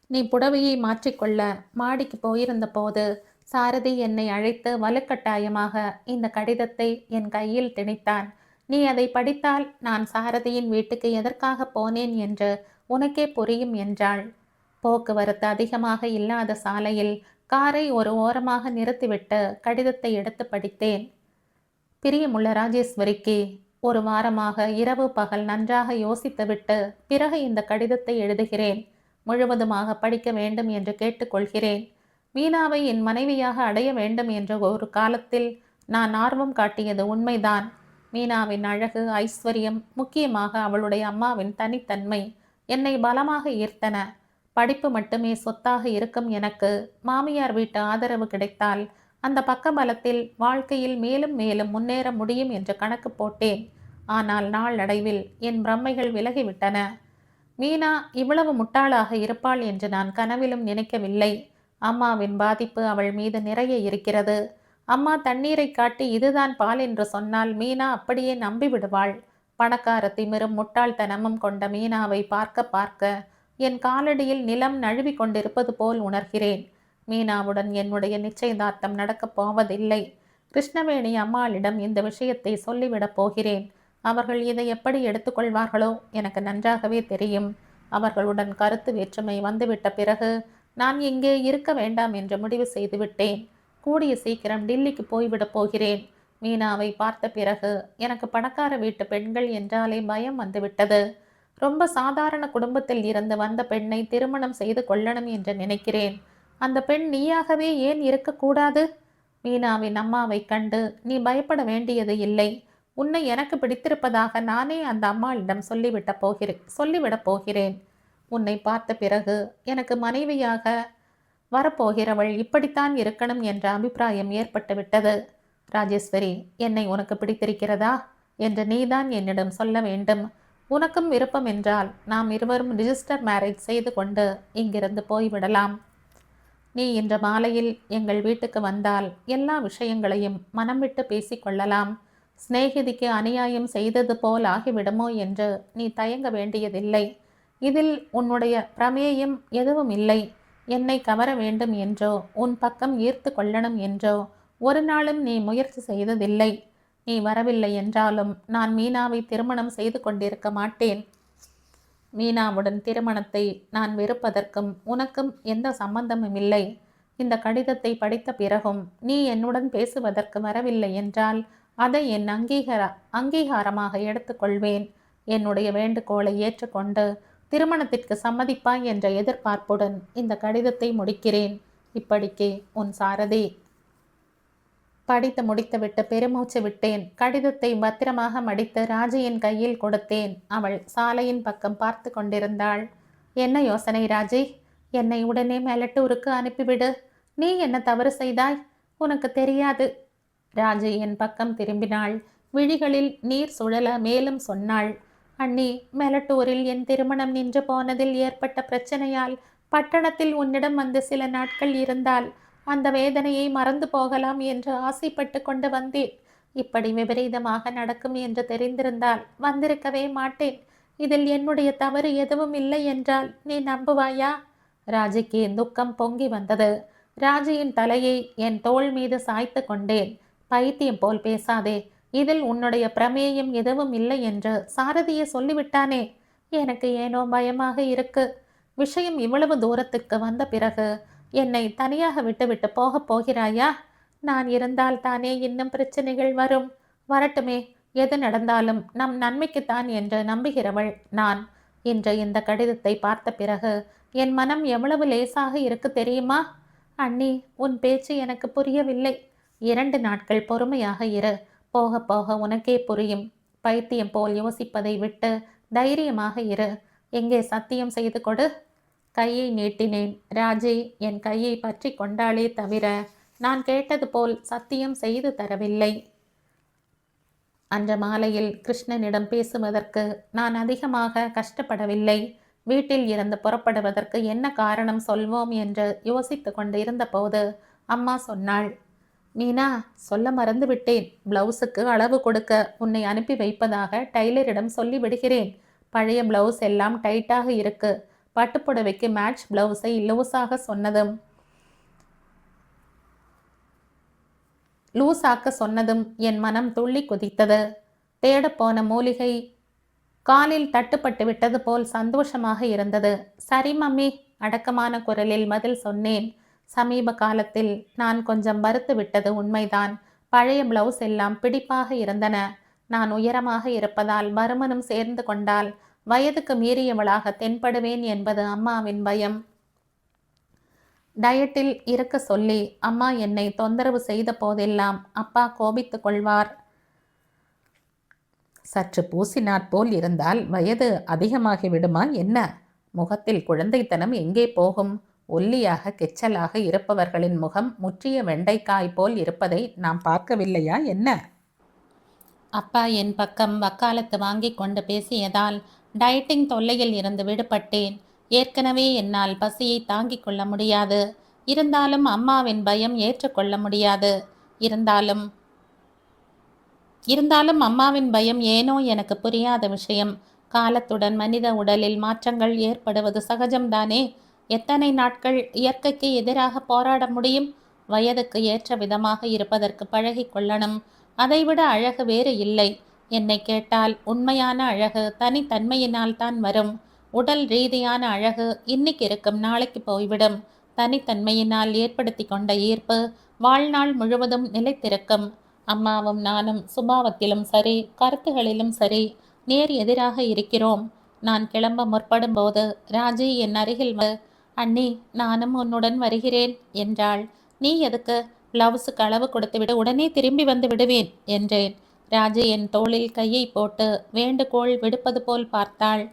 நீ புடவையை மாற்றிக்கொள்ள மாடிக்கு போயிருந்த போது சாரதி என்னை அழைத்து வலுக்கட்டாயமாக இந்த கடிதத்தை என் கையில் திணித்தான். நீ அதை படித்தால் நான் சாரதியின் வீட்டுக்கு எதற்காக போனேன் என்று உனக்கே புரியும் என்றாள். போக்குவரத்து அதிகமாக இல்லாத சாலையில் காரை ஒரு ஓரமாக நிறுத்திவிட்டு கடிதத்தை எடுத்து படித்தேன். பிரியமுள்ள ராஜேஸ்வரிக்கு, ஒரு வாரமாக இரவு பகல் நன்றாக யோசித்துவிட்டு பிறகு இந்த கடிதத்தை எழுதுகிறேன். முழுவதுமாக படிக்க வேண்டும் என்று கேட்டுக்கொள்கிறேன். மீனாவை என் மனைவியாக அடைய வேண்டும் என்ற ஒரு காலத்தில் நான் ஆர்வம் காட்டியது உண்மைதான். மீனாவின் அழகு, ஐஸ்வர்யம், முக்கியமாக அவளுடைய அம்மாவின் தனித்தன்மை என்னை பலமாக ஈர்த்தன. படிப்பு மட்டுமே சொத்தாக இருக்கும் எனக்கு மாமியார் வீட்டு ஆதரவு கிடைத்தால் அந்த பக்கபலத்தில் வாழ்க்கையில் மேலும் மேலும் முன்னேற முடியும் என்று கணக்கு போட்டேன். ஆனால் நாளடைவில் என் பிரம்மைகள் விலகிவிட்டன. மீனா இவ்வளவு முட்டாளாக இருப்பாள் என்று நான் கனவிலும் நினைக்கவில்லை. அம்மாவின் பாதிப்பு அவள் மீது நிறைய இருக்கிறது. அம்மா தண்ணீரை காட்டி இதுதான் பால் என்று சொன்னால் மீனா அப்படியே நம்பிவிடுவாள். பணக்கார திமிரும் முட்டாள்தனமும் கொண்ட மீனாவை பார்க்க பார்க்க என் காலடியில் நிலம் நழுவி கொண்டிருப்பது போல் உணர்கிறேன். மீனாவுடன் என்னுடைய நிச்சயதார்த்தம் நடக்கப் போவதில்லை. கிருஷ்ணவேணி அம்மாளிடம் இந்த விஷயத்தை சொல்லிவிடப் போகிறேன். அவர்கள் இதை எப்படி எடுத்துக்கொள்வார்களோ எனக்கு நன்றாகவே தெரியும். அவர்களுடன் கருத்து வேற்றுமை வந்துவிட்ட பிறகு நான் இங்கே இருக்க வேண்டாம் என்று முடிவு செய்துவிட்டேன். கூடிய சீக்கிரம் டில்லிக்கு போய்விடப் போகிறேன். மீனாவை பார்த்த பிறகு எனக்கு பணக்கார வீட்டு பெண்கள் என்றாலே பயம் வந்துவிட்டது. ரொம்ப சாதாரண குடும்பத்தில் இருந்து வந்த பெண்ணை திருமணம் செய்து கொள்ளணும் என்று நினைக்கிறேன். அந்த பெண் நீயாகவே ஏன் இருக்கக்கூடாது? மீனாவின் அம்மாவை கண்டு நீ பயப்பட வேண்டியது இல்லை. உன்னை எனக்கு பிடித்திருப்பதாக நானே அந்த அம்மாளிடம் சொல்லிவிடப் போகிறேன். உன்னை பார்த்த பிறகு எனக்கு மனைவியாக வரப்போகிறவள் இப்படித்தான் இருக்கணும் என்ற அபிப்பிராயம் ஏற்பட்டுவிட்டது. ராஜேஸ்வரி, என்னை உனக்கு பிடித்திருக்கிறதா என்று நீதான் என்னிடம் சொல்ல வேண்டும். உனக்கும் விருப்பம் என்றால் நாம் இருவரும் ரிஜிஸ்டர் மேரேஜ் செய்து கொண்டு இங்கிருந்து போய்விடலாம். நீ இன்று மாலையில் எங்கள் வீட்டுக்கு வந்தால் எல்லா விஷயங்களையும் மனம் விட்டு பேசிக்கொள்ளலாம். சிநேகிதிக்கு அநியாயம் செய்தது போல் ஆகிவிடுமோ என்று நீ தயங்க வேண்டியதில்லை. இதில் உன்னுடைய பிரமேயம் எதுவும் இல்லை. என்னை கவர வேண்டும் என்றோ உன் பக்கம் ஈர்த்து கொள்ளணும் என்றோ ஒரு நாளும் நீ முயற்சி செய்ததில்லை. நீ வரவில்லை என்றாலும் நான் மீனாவை திருமணம் செய்து கொண்டிருக்க மாட்டேன். மீனாவுடன் திருமணத்தை நான் வெறுப்பதற்கும் உனக்கும் எந்த சம்பந்தமும் இல்லை. இந்த கடிதத்தை படித்த பிறகும் நீ என்னுடன் பேசுவதற்கு வரவில்லை என்றால் அதை என் அங்கீகாரமாக எடுத்துக்கொள்வேன். என்னுடைய வேண்டுகோளை ஏற்றுக்கொண்டு திருமணத்திற்கு சம்மதிப்பாய் என்ற எதிர்பார்ப்புடன் இந்த கடிதத்தை முடிக்கிறேன். இப்படிக்கு உன் சாரதி. படித்து முடித்துவிட்டு பெருமூச்சு விட்டேன். கடிதத்தை பத்திரமாக மடித்து ராஜியின் கையில் கொடுத்தேன். அவள் சாலையின் பக்கம் பார்த்து கொண்டிருந்தாள். என்ன யோசனை ராஜி? என்னை உடனே மெலட்டூருக்கு அனுப்பிவிடு. நீ என்ன தவறு செய்தாய்? உனக்கு தெரியாது. ராஜி என் பக்கம் திரும்பினாள். விழிகளில் நீர் சுழல மேலும் சொன்னாள். அண்ணி, மெலட்டூரில் என் திருமணம் நின்று போனதில் ஏற்பட்ட பிரச்சனையால் பட்டணத்தில் உன்னிடம் வந்து சில நாட்கள் இருந்தால் அந்த வேதனையை மறந்து போகலாம் என்று ஆசைப்பட்டு கொண்டு வந்தேன். இப்படி விபரீதமாக நடக்கும் என்று தெரிந்திருந்தால் வந்திருக்கவே மாட்டேன். இதில் என்னுடைய தவறு எதுவும் இல்லை என்றால் நீ நம்புவாயா? ராஜிக்கு துக்கம் பொங்கி வந்தது. ராஜியின் தலையை என் தோள் மீது சாய்த்து கொண்டேன். பைத்தியம் போல் பேசாதே. இதில் உன்னுடைய பிரமேயம் எதுவும் இல்லை என்று சாரதியை சொல்லிவிட்டானே. எனக்கு ஏனோ பயமாக இருக்கு. விஷயம் இவ்வளவு தூரத்துக்கு வந்த பிறகு என்னை தனியாக விட்டுவிட்டு போகப் போகிறாயா? நான் இருந்தால் தானே இன்னும் பிரச்சனைகள் வரும். வரட்டுமே, எது நடந்தாலும் நம் நன்மைக்குத்தான் என்று நம்புகிறவள் நான். இன்று இந்த கடிதத்தை பார்த்த பிறகு என் மனம் எவ்வளவு லேசாக இருக்கு தெரியுமா? அண்ணி, உன் பேச்சு எனக்கு புரியவில்லை. 2 நாட்கள் பொறுமையாக இரு. போக போக உனக்கே புரியும். பைத்தியம் போல் யோசிப்பதை விட்டு தைரியமாக இரு. எங்கே சத்தியம் செய்து கொடு. கையை நீட்டினேன். ராஜி என் கையை பற்றி கொண்டாளே தவிர நான் கேட்டது போல் சத்தியம் செய்து தரவில்லை. அன்று மாலையில் கிருஷ்ணனிடம் பேசுவதற்கு நான் அதிகமாக கஷ்டப்படவில்லை. வீட்டில் இருந்து புறப்படுவதற்கு என்ன காரணம் சொல்வோம் என்று யோசித்து கொண்டு இருந்தபோது அம்மா சொன்னாள். மீனா, சொல்ல மறந்து விட்டேன். பிளவுஸுக்கு அளவு கொடுக்க உன்னை அனுப்பி வைப்பதாக டைலரிடம் சொல்லி விடுகிறேன். பழைய பிளவுஸ் எல்லாம் டைட்டாக இருக்கு. பட்டுப்புடவைக்கு மேட்ச் பிளவுஸை லூஸாக சொன்னதும் என் மனம் துள்ளி குதித்தது. தேடப்போன மூலிகை காலில் தட்டுப்பட்டு விட்டது போல் சந்தோஷமாக இருந்தது. சரி மம்மி, அடக்கமான குரலில் பதில் சொன்னேன். சமீப காலத்தில் நான் கொஞ்சம் மறுத்து விட்டது உண்மைதான். பழைய பிளவுஸ் எல்லாம் பிடிப்பாக இருந்தன. நான் உயரமாக இருப்பதால் வருமனும் சேர்ந்து கொண்டால் வயதுக்கு மீறியவளாக தென்படுவேன் என்பது அம்மாவின் பயம். டயட்டில் இருக்க சொல்லி அம்மா என்னை தொந்தரவு செய்த போதெல்லாம் அப்பா கோபித்துக் கொள்வார். சற்று பூசினாற்போல் இருந்தால் வயது அதிகமாகி விடுமா என்ன? முகத்தில் குழந்தைத்தனம் எங்கே போகும்? ஒல்லியாக கெச்சலாக இருப்பவர்களின் முகம் முற்றிய வெண்டைக்காய் போல் இருப்பதை நாம் பார்க்கவில்லையா என்ன? அப்பா என் பக்கம் வக்காலத்து வாங்கி கொண்டு பேசியதால் டயட்டிங் தொல்லையில் இருந்து விடுபட்டேன். ஏற்கனவே என்னால் பசியை தாங்கிக் கொள்ள முடியாது. இருந்தாலும் அம்மாவின் பயம் ஏற்றுக்கொள்ள முடியாது. இருந்தாலும் அம்மாவின் பயம் ஏனோ எனக்கு புரியாத விஷயம். காலத்துடன் மனித உடலில் மாற்றங்கள் ஏற்படுவது சகஜம்தானே. எத்தனை நாட்கள் இயற்கைக்கு எதிராக போராட முடியும்? வயதுக்கு ஏற்ற விதமாக இருப்பதற்கு பழகி கொள்ளணும். அதைவிட அழகு வேறு இல்லை. என்னை கேட்டால் உண்மையான அழகு தனித்தன்மையினால் தான் வரும். உடல் ரீதியான அழகு இன்னைக்கு இருக்கும் நாளைக்கு போய்விடும். தனித்தன்மையினால் ஏற்படுத்தி கொண்ட ஈர்ப்பு வாழ்நாள் முழுவதும் நிலைத்திருக்கும். அம்மாவும் நானும் சுபாவத்திலும் சரி, கருத்துகளிலும் சரி நேர் எதிராக இருக்கிறோம். நான் கிளம்ப முற்படும் போது ராஜி என் அருகில் அண்ணி, நானும் உன்னுடன் வருகிறேன் என்றாள். நீ எதுக்கு? பிளவுஸுக்கு அளவு கொடுத்துவிடு, உடனே திரும்பி வந்து விடுவேன் என்றேன். ராஜி என் தோளில் கையை போட்டு வேண்டுகோள் விடுப்பது போல் பார்த்தாள்.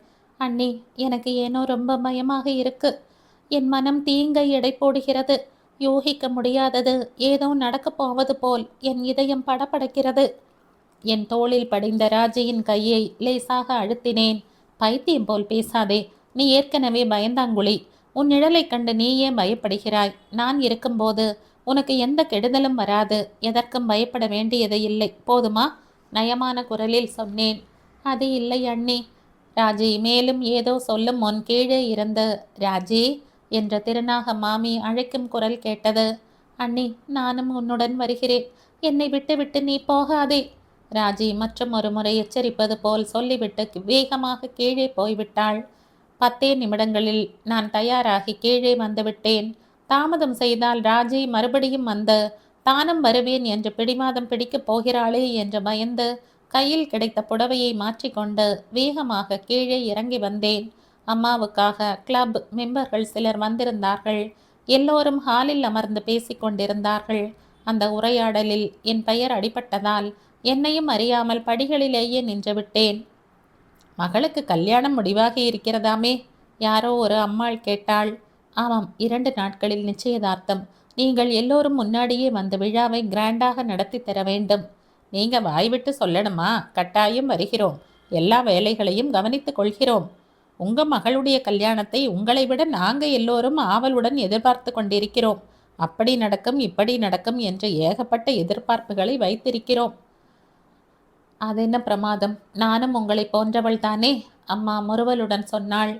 அண்ணி, எனக்கு ஏனோ ரொம்ப பயமாக இருக்கு. என் மனம் தீங்கை எடை போடுகிறது. யூகிக்க முடியாதது ஏதோ நடக்கப் போவது போல் என் இதயம் படபடக்கிறது. என் தோளில் படிந்த ராஜியின் கையை லேசாக அழுத்தினேன். பைத்தியம் போல் பேசாதே. நீ ஏற்கனவே பயந்தாங்குழி. உன் நிழலை கண்டு நீயே பயப்படுகிறாய். நான் இருக்கும்போது உனக்கு எந்த கெடுதலும் வராது. எதற்கும் பயப்பட வேண்டியது இல்லை, போதுமா? நயமான குரலில் சொன்னேன். அது இல்லை அண்ணி. ராஜி மேலும் ஏதோ சொல்லும் முன் கீழே இருந்து ராஜி என்ற திருநாக மாமி அழைக்கும் குரல் கேட்டது. அண்ணி, நானும் உன்னுடன் வருகிறேன். என்னை விட்டுவிட்டு நீ போகாதே. ராஜி மற்றும் ஒரு முறை எச்சரிப்பது போல் சொல்லிவிட்டு வேகமாக கீழே போய்விட்டாள். 10 நிமிடங்களில் நான் தயாராகி கீழே வந்துவிட்டேன். தாமதம் செய்தால் ராஜி மறுபடியும் வந்து தானும் வருவேன் என்று பிடிவாதம் பிடிக்கப் போகிறாளே என்று பயந்து கையில் கிடைத்த புடவையை மாற்றிக்கொண்டு வேகமாக கீழே இறங்கி வந்தேன். அம்மாவுக்காக கிளப் மெம்பர்கள் சிலர் வந்திருந்தார்கள். எல்லோரும் ஹாலில் அமர்ந்து பேசிக்கொண்டிருந்தார்கள். அந்த உரையாடலில் என் பெயர் அடிபட்டதால் என்னையும் அறியாமல் படிகளிலேயே நின்றுவிட்டேன். மகளுக்கு கல்யாணம் முடிவாகி இருக்கிறதாமே? யாரோ ஒரு அம்மாள் கேட்டாள். ஆமாம், 2 நாட்களில் நிச்சயதார்த்தம். நீங்கள் எல்லோரும் முன்னாடியே வந்து விழாவை கிராண்டாக நடத்தி தர வேண்டும். நீங்க வாய்விட்டு சொல்லணுமா? கட்டாயம் வருகிறோம். எல்லா வேலைகளையும் கவனித்துக் கொள்கிறோம். உங்க மகளுடைய கல்யாணத்தை உங்களை விட நாங்க எல்லோரும் ஆவலுடன் எதிர்பார்த்து கொண்டிருக்கிறோம். அப்படி நடக்கும், இப்படி நடக்கும் என்று ஏகப்பட்ட எதிர்பார்ப்புகளை வைத்திருக்கிறோம். அது என்ன பிரமாதம்? நானும் உங்களை போன்றவள் தானே, அம்மா முறுவலுடன் சொன்னாள்.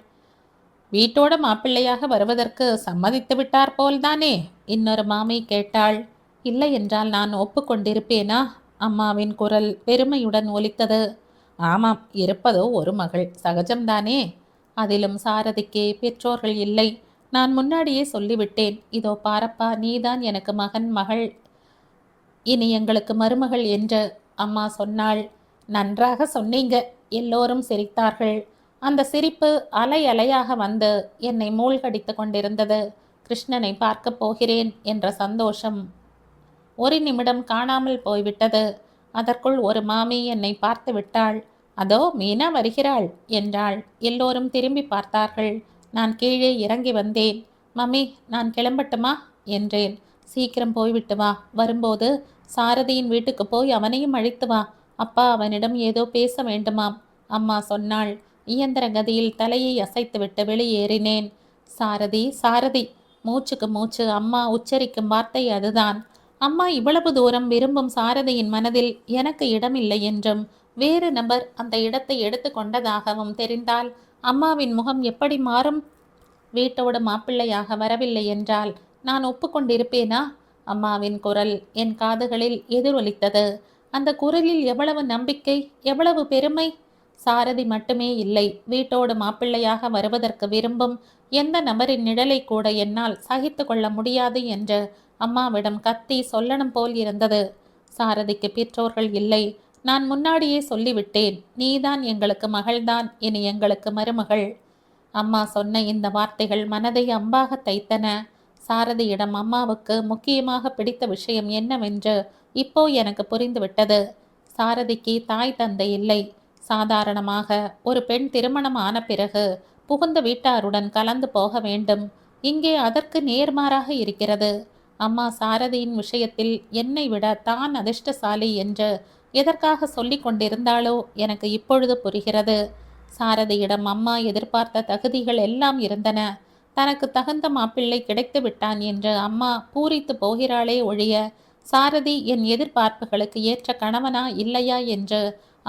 வீட்டோட மாப்பிள்ளையாக வருவதற்கு சம்மதித்து விட்டார் போல்தானே? இன்னொரு மாமி கேட்டாள். இல்லை என்றால் நான் ஒப்புக்கொண்டிருப்பேனா? அம்மாவின் குரல் பெருமையுடன் ஒலித்தது. ஆமாம், இருப்பதோ ஒரு மகள், சகஜம்தானே. அதிலும் சாரதிக்கே பெற்றோர்கள் இல்லை. நான் முன்னாடியே சொல்லிவிட்டேன். இதோ பாரப்பா, நீதான் எனக்கு மகன், மகள், இனி எங்களுக்கு மருமகள் என்று அம்மா சொன்னாள். நன்றாக சொன்னீங்க. எல்லோரும் சிரித்தார்கள். அந்த சிரிப்பு அலை அலையாக வந்து என்னை மூழ்கடித்து கொண்டிருந்தது. கிருஷ்ணனை பார்க்க போகிறேன் என்ற சந்தோஷம் ஒரு நிமிடம் காணாமல் போய்விட்டது. அதற்குள் ஒரு மாமி என்னை பார்த்து விட்டாள். அதோ மீனா வருகிறாள் என்றாள். எல்லோரும் திரும்பி பார்த்தார்கள். நான் கீழே இறங்கி வந்தேன். மம்மி, நான் கிளம்பட்டுமா என்றேன். சீக்கிரம் போய்விட்டு வா. வரும்போது சாரதியின் வீட்டுக்கு போய் அவனையும் அழைத்து வா. அப்பா அவனிடம் ஏதோ பேச வேண்டுமாம், அம்மா சொன்னாள். இயந்திர கதியில் தலையை அசைத்துவிட்டு வெளியேறினேன். சாரதி, சாரதி, மூச்சுக்கு மூச்சு அம்மா உச்சரிக்கும் வார்த்தை அதுதான். அம்மா இவ்வளவு தூரம் விரும்பும் சாரதியின் மனதில் எனக்கு இடமில்லை என்றும் வேறு நபர் அந்த இடத்தை எடுத்து கொண்டதாகவும் தெரிந்தால் அம்மாவின் முகம் எப்படி மாறும்? வீட்டோடு மாப்பிள்ளையாக வரவில்லை என்றால் நான் ஒப்புக்கொண்டிருப்பேனா? அம்மாவின் குரல் என் காதுகளில் எதிரொலித்தது. அந்த குரலில் எவ்வளவு நம்பிக்கை, எவ்வளவு பெருமை! சாரதி மட்டுமே இல்லை, வீட்டோடு மாப்பிள்ளையாக வருவதற்கு விரும்பும் எந்த நபரின் நிழலை கூட என்னால் சகித்து கொள்ள முடியாது என்று அம்மாவிடம் கத்தி சொல்லணும் போல் இருந்தது. சாரதிக்கு பெற்றோர்கள் இல்லை. நான் முன்னாடியே சொல்லிவிட்டேன், நீதான் எங்களுக்கு மகள்தான், இனி எங்களுக்கு மருமகள். அம்மா சொன்ன இந்த வார்த்தைகள் மனதை அம்பாக தைத்தன. சாரதியிடம் அம்மாவுக்கு முக்கியமாக பிடித்த விஷயம் என்னவென்று இப்போ எனக்கு புரிந்துவிட்டது. சாரதிக்கு தாய் தந்தை இல்லை. சாதாரணமாக ஒரு பெண் திருமணம் ஆன பிறகு புகுந்த வீட்டாருடன் கலந்து போக வேண்டும். இங்கே அதற்கு நேர்மாறாக இருக்கிறது. அம்மா சாரதியின் விஷயத்தில் என்னை விட தான் அதிர்ஷ்டசாலி என்று எதற்காக சொல்லி கொண்டிருந்தாளோ எனக்கு இப்பொழுது புரிகிறது. சாரதியிடம் அம்மா எதிர்பார்த்த தகுதிகள் எல்லாம் இருந்தன. தனக்கு தகுந்த மாப்பிள்ளை கிடைத்து விட்டான் என்று அம்மா பூரித்து போகிறாளே ஒழிய சாரதி என் எதிர்பார்ப்புகளுக்கு ஏற்ற கணவனா இல்லையா என்று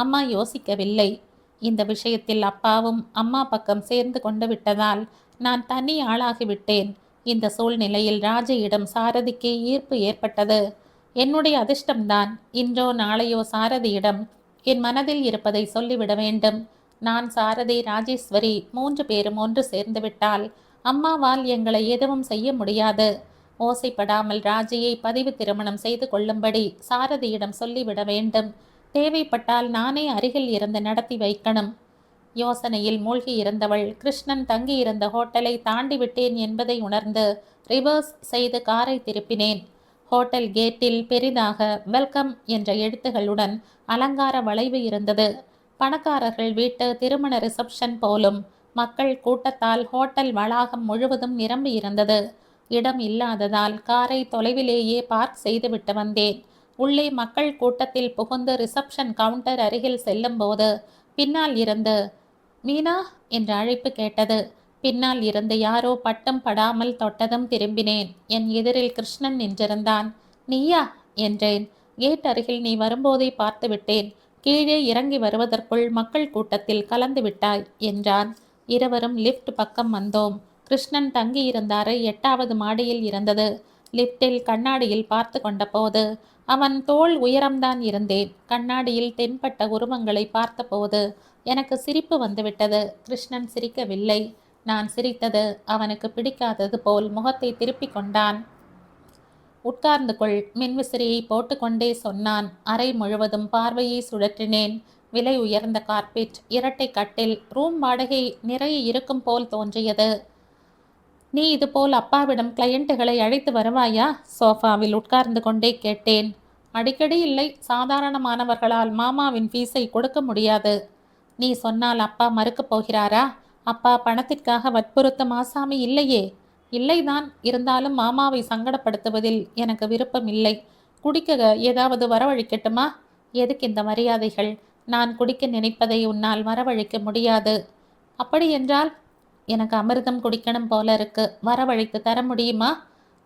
அம்மா யோசிக்கவில்லை. இந்த விஷயத்தில் அப்பாவும் அம்மா பக்கம் சேர்ந்து கொண்டு விட்டதால் நான் தனி ஆளாகிவிட்டேன். இந்த சூழ்நிலையில் ராஜையிடம் சாரதிக்கு ஈர்ப்பு ஏற்பட்டது. என்னுடைய அதிர்ஷ்டம்தான். இன்றோ நாளையோ சாரதியிடம் என் மனதில் இருப்பதை சொல்லிவிட வேண்டும். நான், சாரதி, ராஜேஸ்வரி 3 பேரும் ஒன்று சேர்ந்து விட்டால் அம்மாவால் எங்களை எதுவும் செய்ய முடியாது. ஓசைப்படாமல் ராஜையை பதிவு திருமணம் செய்து கொள்ளும்படி சாரதியிடம் சொல்லிவிட வேண்டும். தேவைப்பட்டால் நானே அருகில் இருந்து நடத்தி வைக்கணும். யோசனையில் மூழ்கி இருந்தவள் கிருஷ்ணன் தங்கியிருந்த ஹோட்டலை தாண்டி விட்டேன் என்பதை உணர்ந்து ரிவர்ஸ் செய்து காரை திருப்பினேன். ஹோட்டல் கேட்டில் பெரிதாக வெல்கம் என்ற எழுத்துகளுடன் அலங்கார வளைவு இருந்தது. பணக்காரர்கள் வீட்டு திருமண ரிசப்ஷன் போலும். மக்கள் கூட்டத்தால் ஹோட்டல் வளாகம் முழுவதும் நிரம்பி இருந்தது. இடம் இல்லாததால் காரை தொலைவிலேயே பார்க் செய்துவிட்டு வந்தேன். உள்ளே மக்கள் கூட்டத்தில் புகுந்து ரிசப்ஷன் கவுண்டர் அருகில் செல்லும்போது பின்னால் இருந்து மீனா என்ற அழைப்பு கேட்டது. பின்னால் இருந்து யாரோ பட்டம் படாமல் தொட்டதும் திரும்பினேன். என் எதிரில் கிருஷ்ணன் நின்றிருந்தான். நீயா என்றேன். கேட் அருகில் நீ வரும்போதே பார்த்து விட்டேன். கீழே இறங்கி வருவதற்குள் மக்கள் கூட்டத்தில் கலந்து விட்டாய் என்றான். இருவரும் லிஃப்ட் பக்கம் வந்தோம். கிருஷ்ணன் தங்கியிருந்த அறை 8வது மாடியில் இருந்தது. லிஃப்டில் கண்ணாடியில் பார்த்து கொண்ட போது அவன் தோள் உயரம்தான் இருந்தேன். கண்ணாடியில் தென்பட்ட உருவங்களை பார்த்தபோது எனக்கு சிரிப்பு வந்துவிட்டது. கிருஷ்ணன் சிரிக்கவில்லை. நான் சிரித்தது அவனுக்கு பிடிக்காதது போல் முகத்தை திருப்பிக் கொண்டான். உட்கார்ந்து கொள், மின்விசிறியை போட்டுக்கொண்டே சொன்னான். அறை முழுவதும் பார்வையை சுழற்றினேன். விலை உயர்ந்த கார்பெட், இரட்டை கட்டில், ரூம் வாடகை நிறைய இருக்கும் போல் தோன்றியது. நீ இதுபோல் அப்பாவிடம் கிளையண்ட்டுகளை அழைத்து வருவாயா? சோஃபாவில் உட்கார்ந்து கொண்டே கேட்டேன். அடிக்கடி இல்லை. சாதாரணமானவர்களால் மாமாவின் ஃபீஸை கொடுக்க முடியாது. நீ சொன்னால் அப்பா மறுக்கப் போகிறாரா? அப்பா பணத்திற்காக வற்புறுத்தும் ஆசாமி இல்லையே. இல்லைதான். இருந்தாலும் மாமாவை சங்கடப்படுத்துவதில் எனக்கு விருப்பம் இல்லை. குடிக்க ஏதாவது வரவழைக்கட்டுமா? எதுக்கு இந்த மரியாதைகள்? நான் குடிக்க நினைப்பதை உன்னால் வரவழைக்க முடியாது. அப்படி என்றால் எனக்கு அமிர்தம் குடிக்கணும் போல இருக்கு. வரவழைத்து தர முடியுமா?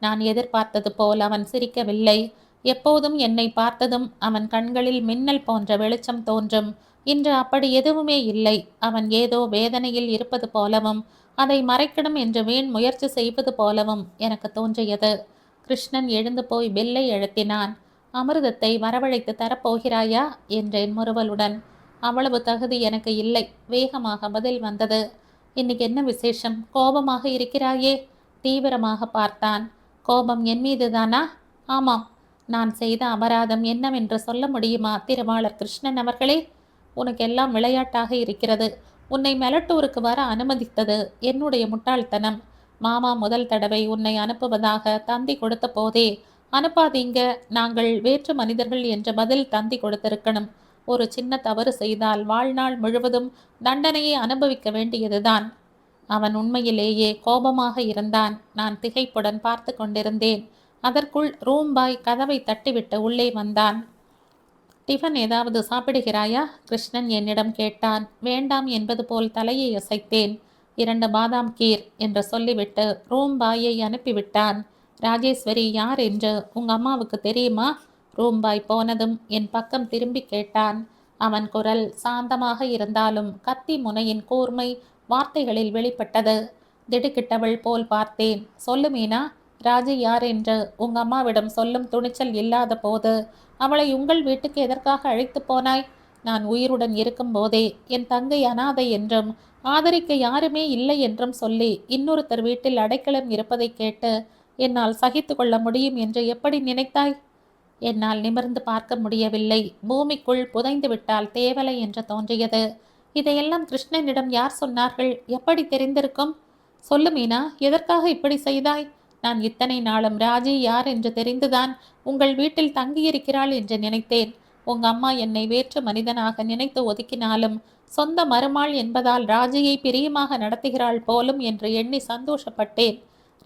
நான் எதிர்பார்த்தது போல் அவன் சிரிக்கவில்லை. எப்போதும் என்னை பார்த்ததும் அவன் கண்களில் மின்னல் போன்ற வெளிச்சம் தோன்றும். இன்று அப்படி எதுவுமே இல்லை. அவன் ஏதோ வேதனையில் இருப்பது போலவும் அதை மறைக்கணும் என்று வீண் முயற்சி செய்வது போலவும் எனக்கு தோன்றியது. கிருஷ்ணன் எழுந்து போய் பெல்லை அழுத்தினான். அமிர்தத்தை வரவழைத்து தரப்போகிறாயா என்றேன் முறுவலுடன். அவ்வளவு தகுதி எனக்கு இல்லை. வேகமாக பதில் வந்தது. இன்னைக்கு என்ன விசேஷம்? கோபமாக இருக்கிறாயே? தீவிரமாக பார்த்தான். கோபம் என் மீதுதானா? ஆமாம். நான் செய்த அபராதம் என்னவென்று சொல்ல முடியுமா திருவாளர் கிருஷ்ணன் அவர்களே? உனக்கெல்லாம் விளையாட்டாக இருக்கிறது. உன்னை மெலட்டூருக்கு வர அனுமதித்தது என்னுடைய முட்டாள்தனம். மாமா முதல் தடவை உன்னை அனுப்புவதாக தந்தி கொடுத்த போதே அனுப்பாதீங்க, நாங்கள் வேற்று மனிதர்கள் என்ற பதில் தந்தி கொடுத்திருக்கணும். ஒரு சின்ன தவறு செய்தால் வாழ்நாள் முழுவதும் தண்டனையை அனுபவிக்க வேண்டியதுதான். அவன் உண்மையிலேயே கோபமாக இருந்தான். நான் திகைப்புடன் பார்த்து கொண்டிருந்தேன். அதற்குள் ரூம் பாய் கதவை தட்டிவிட்டு உள்ளே வந்தான். டிஃபன் ஏதாவது சாப்பிடுகிறாயா? கிருஷ்ணன் என்னிடம் கேட்டான். வேண்டாம் என்பது போல் தலையை அசைத்தேன். 2 பாதாம் கீர் என்று சொல்லிவிட்டு ரூம் பாயை அனுப்பிவிட்டான். ராஜேஸ்வரி யார் என்று உங்க அம்மாவுக்கு தெரியுமா? ரூம் பாய் போனதும் என் பக்கம் திரும்பி கேட்டான். அவன் குரல் சாந்தமாக இருந்தாலும் கத்தி முனையின் கூர்மை வார்த்தைகளில் வெளிப்பட்டது. திடுக்கிட்டவள் போல் பார்த்தேன். சொல்லு மீனா, ராஜி யார் என்று உங்க அம்மாவிடம் சொல்லும் துணிச்சல் இல்லாத போது அவளை உங்கள் வீட்டுக்கு எதற்காக அழைத்து போனாய்? நான் உயிருடன் இருக்கும்போதே என் தங்கை அனாதை என்றும் ஆதரிக்க யாருமே இல்லை என்றும் சொல்லி இன்னொருத்தர் வீட்டில் அடைக்கலம் இருப்பதை கேட்டு என்னால் சகித்து கொள்ள முடியும் என்று எப்படி நினைத்தாய்? என்னால் நிமிர்ந்து பார்க்க முடியவில்லை. பூமிக்குள் புதைந்து விட்டால் தேவலை என்று தோன்றியது. இதையெல்லாம் கிருஷ்ணனிடம் யார் சொன்னார்கள்? எப்படி தெரிந்திருக்கும்? சொல்லு மீனா, எதற்காக இப்படி செய்தாய்? நான் இத்தனை நாளும் ராஜி யார் என்று தெரிந்துதான் உங்கள் வீட்டில் தங்கியிருக்கிறாள் என்று நினைத்தேன். உங்க அம்மா என்னை வேற்று மனிதனாக நினைத்து ஒதுக்கினாலும் சொந்த மருமாள் என்பதால் ராஜியை பிரியமாக நடத்துகிறாள் போலும் என்று எண்ணி சந்தோஷப்பட்டேன்.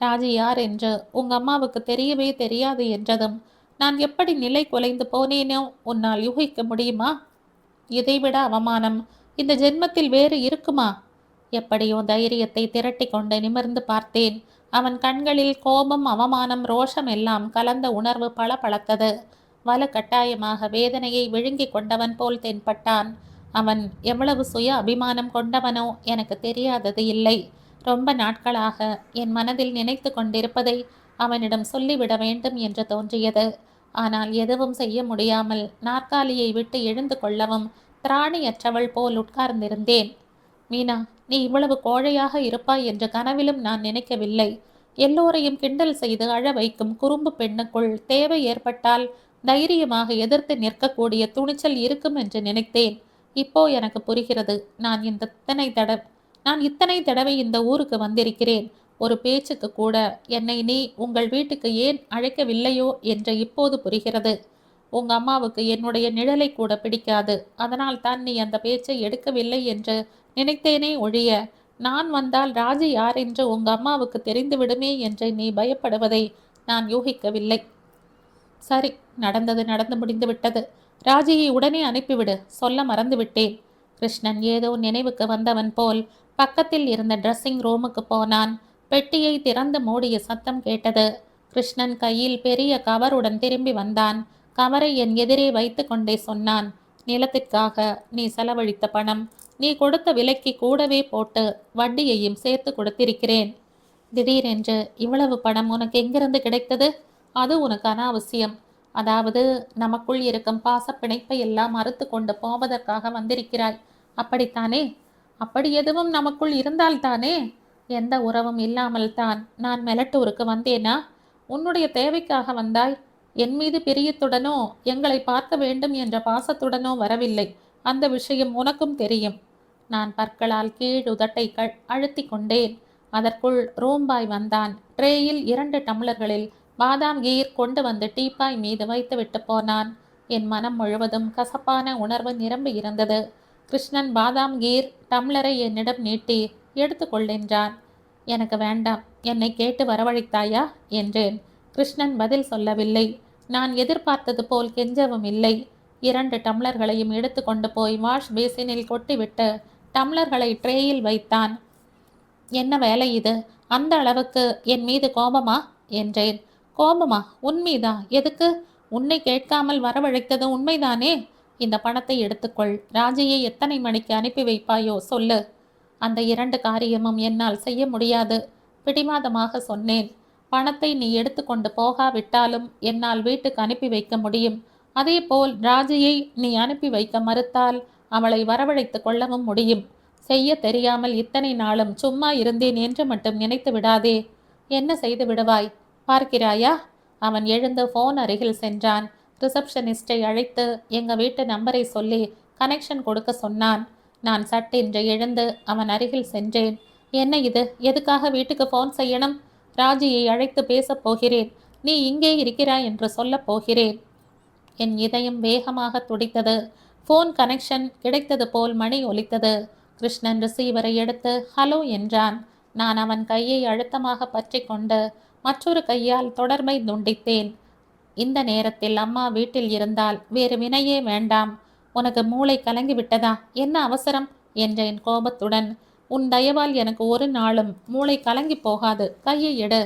ராஜி யார் என்று உங்க அம்மாவுக்கு தெரியவே தெரியாது என்றதும் நான் எப்படி நிலை குலைந்து போனேனோ உன்னால் யூகிக்க முடியுமா? இதைவிட அவமானம் இந்த ஜென்மத்தில் வேறு இருக்குமா? எப்படியோ தைரியத்தை திரட்டி கொண்டு நிமிர்ந்து பார்த்தேன். அவன் கண்களில் கோபம், அவமானம், ரோஷம் எல்லாம் கலந்த உணர்வு பளபளத்தது. வலுக்கட்டாயமாக வேதனையை விழுங்கி கொண்டவன் போல் தென்பட்டான். அவன் எவ்வளவு சுய அபிமானம் கொண்டவனோ எனக்கு தெரியாதது இல்லை. ரொம்ப நாட்களாக என் மனதில் நினைத்து கொண்டிருப்பதை அவனிடம் சொல்லிவிட வேண்டும் என்று தோன்றியது. ஆனால் எதுவும் செய்ய முடியாமல் நாற்காலியை விட்டு எழுந்து கொள்ளவும் திராணியற்றவள் போல் உட்கார்ந்திருந்தேன். மீனா, நீ இவ்வளவு கோழையாக இருப்பாய் என்று கனவிலும் நான் நினைக்கவில்லை. எல்லோரையும் கிண்டல் செய்து அழ வைக்கும் குறும்பு பெண்ணுக்குள் தேவை ஏற்பட்டால் தைரியமாக எதிர்த்து நிற்கக்கூடிய துணிச்சல் இருக்கும் என்று நினைத்தேன். இப்போ எனக்கு புரிகிறது. நான் இத்தனை தடவை இந்த ஊருக்கு வந்திருக்கிறேன். ஒரு பேச்சுக்கு கூட என்னை நீ உங்கள் வீட்டுக்கு ஏன் அழைக்கவில்லையோ என்று இப்போது புரிகிறது. உங்க அம்மாவுக்கு என்னுடைய நிழலை கூட பிடிக்காது. அதனால் தான் நீ அந்த பேச்சை எடுக்கவில்லை என்று நினைத்தேனே ஒழிய, நான் வந்தால் ராஜி யார் என்று உங்க அம்மாவுக்கு தெரிந்துவிடுமே என்று நீ பயப்படுவதை நான் யூகிக்கவில்லை. சரி, நடந்தது நடந்து முடிந்து விட்டது. ராஜியை உடனே அனுப்பிவிடு. சொல்ல மறந்துவிட்டேன். கிருஷ்ணன் ஏதோ நினைவுக்கு வந்தவன் போல் பக்கத்தில் இருந்த ட்ரெஸ்ஸிங் ரூமுக்கு போனான். பெட்டியை திறந்து மூடிய சத்தம் கேட்டது. கிருஷ்ணன் கையில் பெரிய கவருடன் திரும்பி வந்தான். கவரை என் எதிரே வைத்து கொண்டே சொன்னான், நிலத்திற்காக நீ செலவழித்த பணம் நீ கொடுத்த விலைக்கு கூடவே போட்டு வட்டியையும் சேர்த்து கொடுத்திருக்கிறேன். திடீரென்று இவ்வளவு பணம் உனக்கு எங்கிருந்து கிடைத்தது? அது உனக்கு அனாவசியம். அதாவது நமக்குள் இருக்கும் பாச பிணைப்பை எல்லாம் மறுத்து கொண்டு போவதற்காக வந்திருக்கிறாய், அப்படித்தானே? அப்படி எதுவும் நமக்குள் இருந்தால்தானே. எந்த உறவும் இல்லாமல் தான் நான் மெலட்டூருக்கு வந்தேனா? உன்னுடைய தேவைக்காக வந்தாய். என் மீது பிரியத்துடனோ எங்களை பார்க்க வேண்டும் என்ற பாசத்துடனோ வரவில்லை. அந்த விஷயம் உனக்கும் தெரியும். நான் பற்களால் கீழ் உதட்டை அழுத்தி கொண்டேன். அதற்குள் ரூம்பாய் வந்தான். ட்ரேயில் 2 டம்ளர்களில் பாதாம் கீர் கொண்டு வந்து டீப்பாய் மீது வைத்துவிட்டு போனான். என் மனம் முழுவதும் கசப்பான உணர்வு நிரம்பி இருந்தது. கிருஷ்ணன் பாதாம் கீர் டம்ளரை என்னிடம் நீட்டி எடுத்துக்கொள்ளென்றான். எனக்கு வேண்டாம். என்னை கேட்டு வரவழைத்தாயா என்றேன். கிருஷ்ணன் பதில் சொல்லவில்லை. நான் எதிர்பார்த்தது போல் கெஞ்சவும் இல்லை. 2 டம்ளர்களையும் எடுத்து கொண்டு போய் வாஷ் பேசினில் கொட்டிவிட்டு டம்ளர்களை ட்ரேயில் வைத்தான். என்ன வேலை இது? அந்த அளவுக்கு என் மீது கோபமா என்றேன். கோபமா? உன்மீதா? எதுக்கு? உன்னை கேட்காமல் வரவழைத்தது உண்மைதானே? இந்த பணத்தை எடுத்துக்கொள். ராஜியை எத்தனை மணிக்கு அனுப்பி வைப்பாயோ சொல்லு. அந்த 2 காரியமும் என்னால் செய்ய முடியாது, பிடிவாதமாக சொன்னேன். பணத்தை நீ எடுத்துக்கொண்டு போகாவிட்டாலும் என்னால் வீட்டுக்கு அனுப்பி வைக்க முடியும். அதேபோல் ராஜியை நீ அனுப்பி வைக்க மறுத்தால் அவளை வரவழைத்து கொள்ளவும் முடியும். செய்ய தெரியாமல் இத்தனை நாளும் சும்மா இருந்தேன் என்று மட்டும் நினைத்து விடாதே. என்ன செய்து விடுவாய் பார்க்கிறாயா? அவன் எழுந்து ஃபோன் அருகில் சென்றான். ரிசப்ஷனிஸ்டை அழைத்து எங்க வீட்டு நம்பரை சொல்லி கனெக்ஷன் கொடுக்க சொன்னான். நான் சட்டென்று எழுந்து அவன் அருகில் சென்றேன். என்ன இது? எதுக்காக வீட்டுக்கு ஃபோன் செய்யணும்? ராஜியை அழைத்து பேசப் போகிறேன். நீ இங்கே இருக்கிறாய் என்று சொல்லப் போகிறேன். என் இதயம் வேகமாக துடித்தது. ஃபோன் கனெக்ஷன் கிடைத்தது போல் மணி ஒலித்தது. கிருஷ்ணன் ரிசீவரை எடுத்து ஹலோ என்றான். நான் அவன் கையை அழுத்தமாக பற்றி கொண்டு மற்றொரு கையால் தொடர்பை துண்டித்தேன். இந்த நேரத்தில் அம்மா வீட்டில் இருந்தால் வேறு வினையே வேண்டாம். உனக்கு மூளை கலங்கி விட்டதா? என்ன அவசரம் என்றேன் கோபத்துடன். உன் தயவால் எனக்கு ஒரு நாளும் மூளை கலங்கி போகாது. கையை எடு.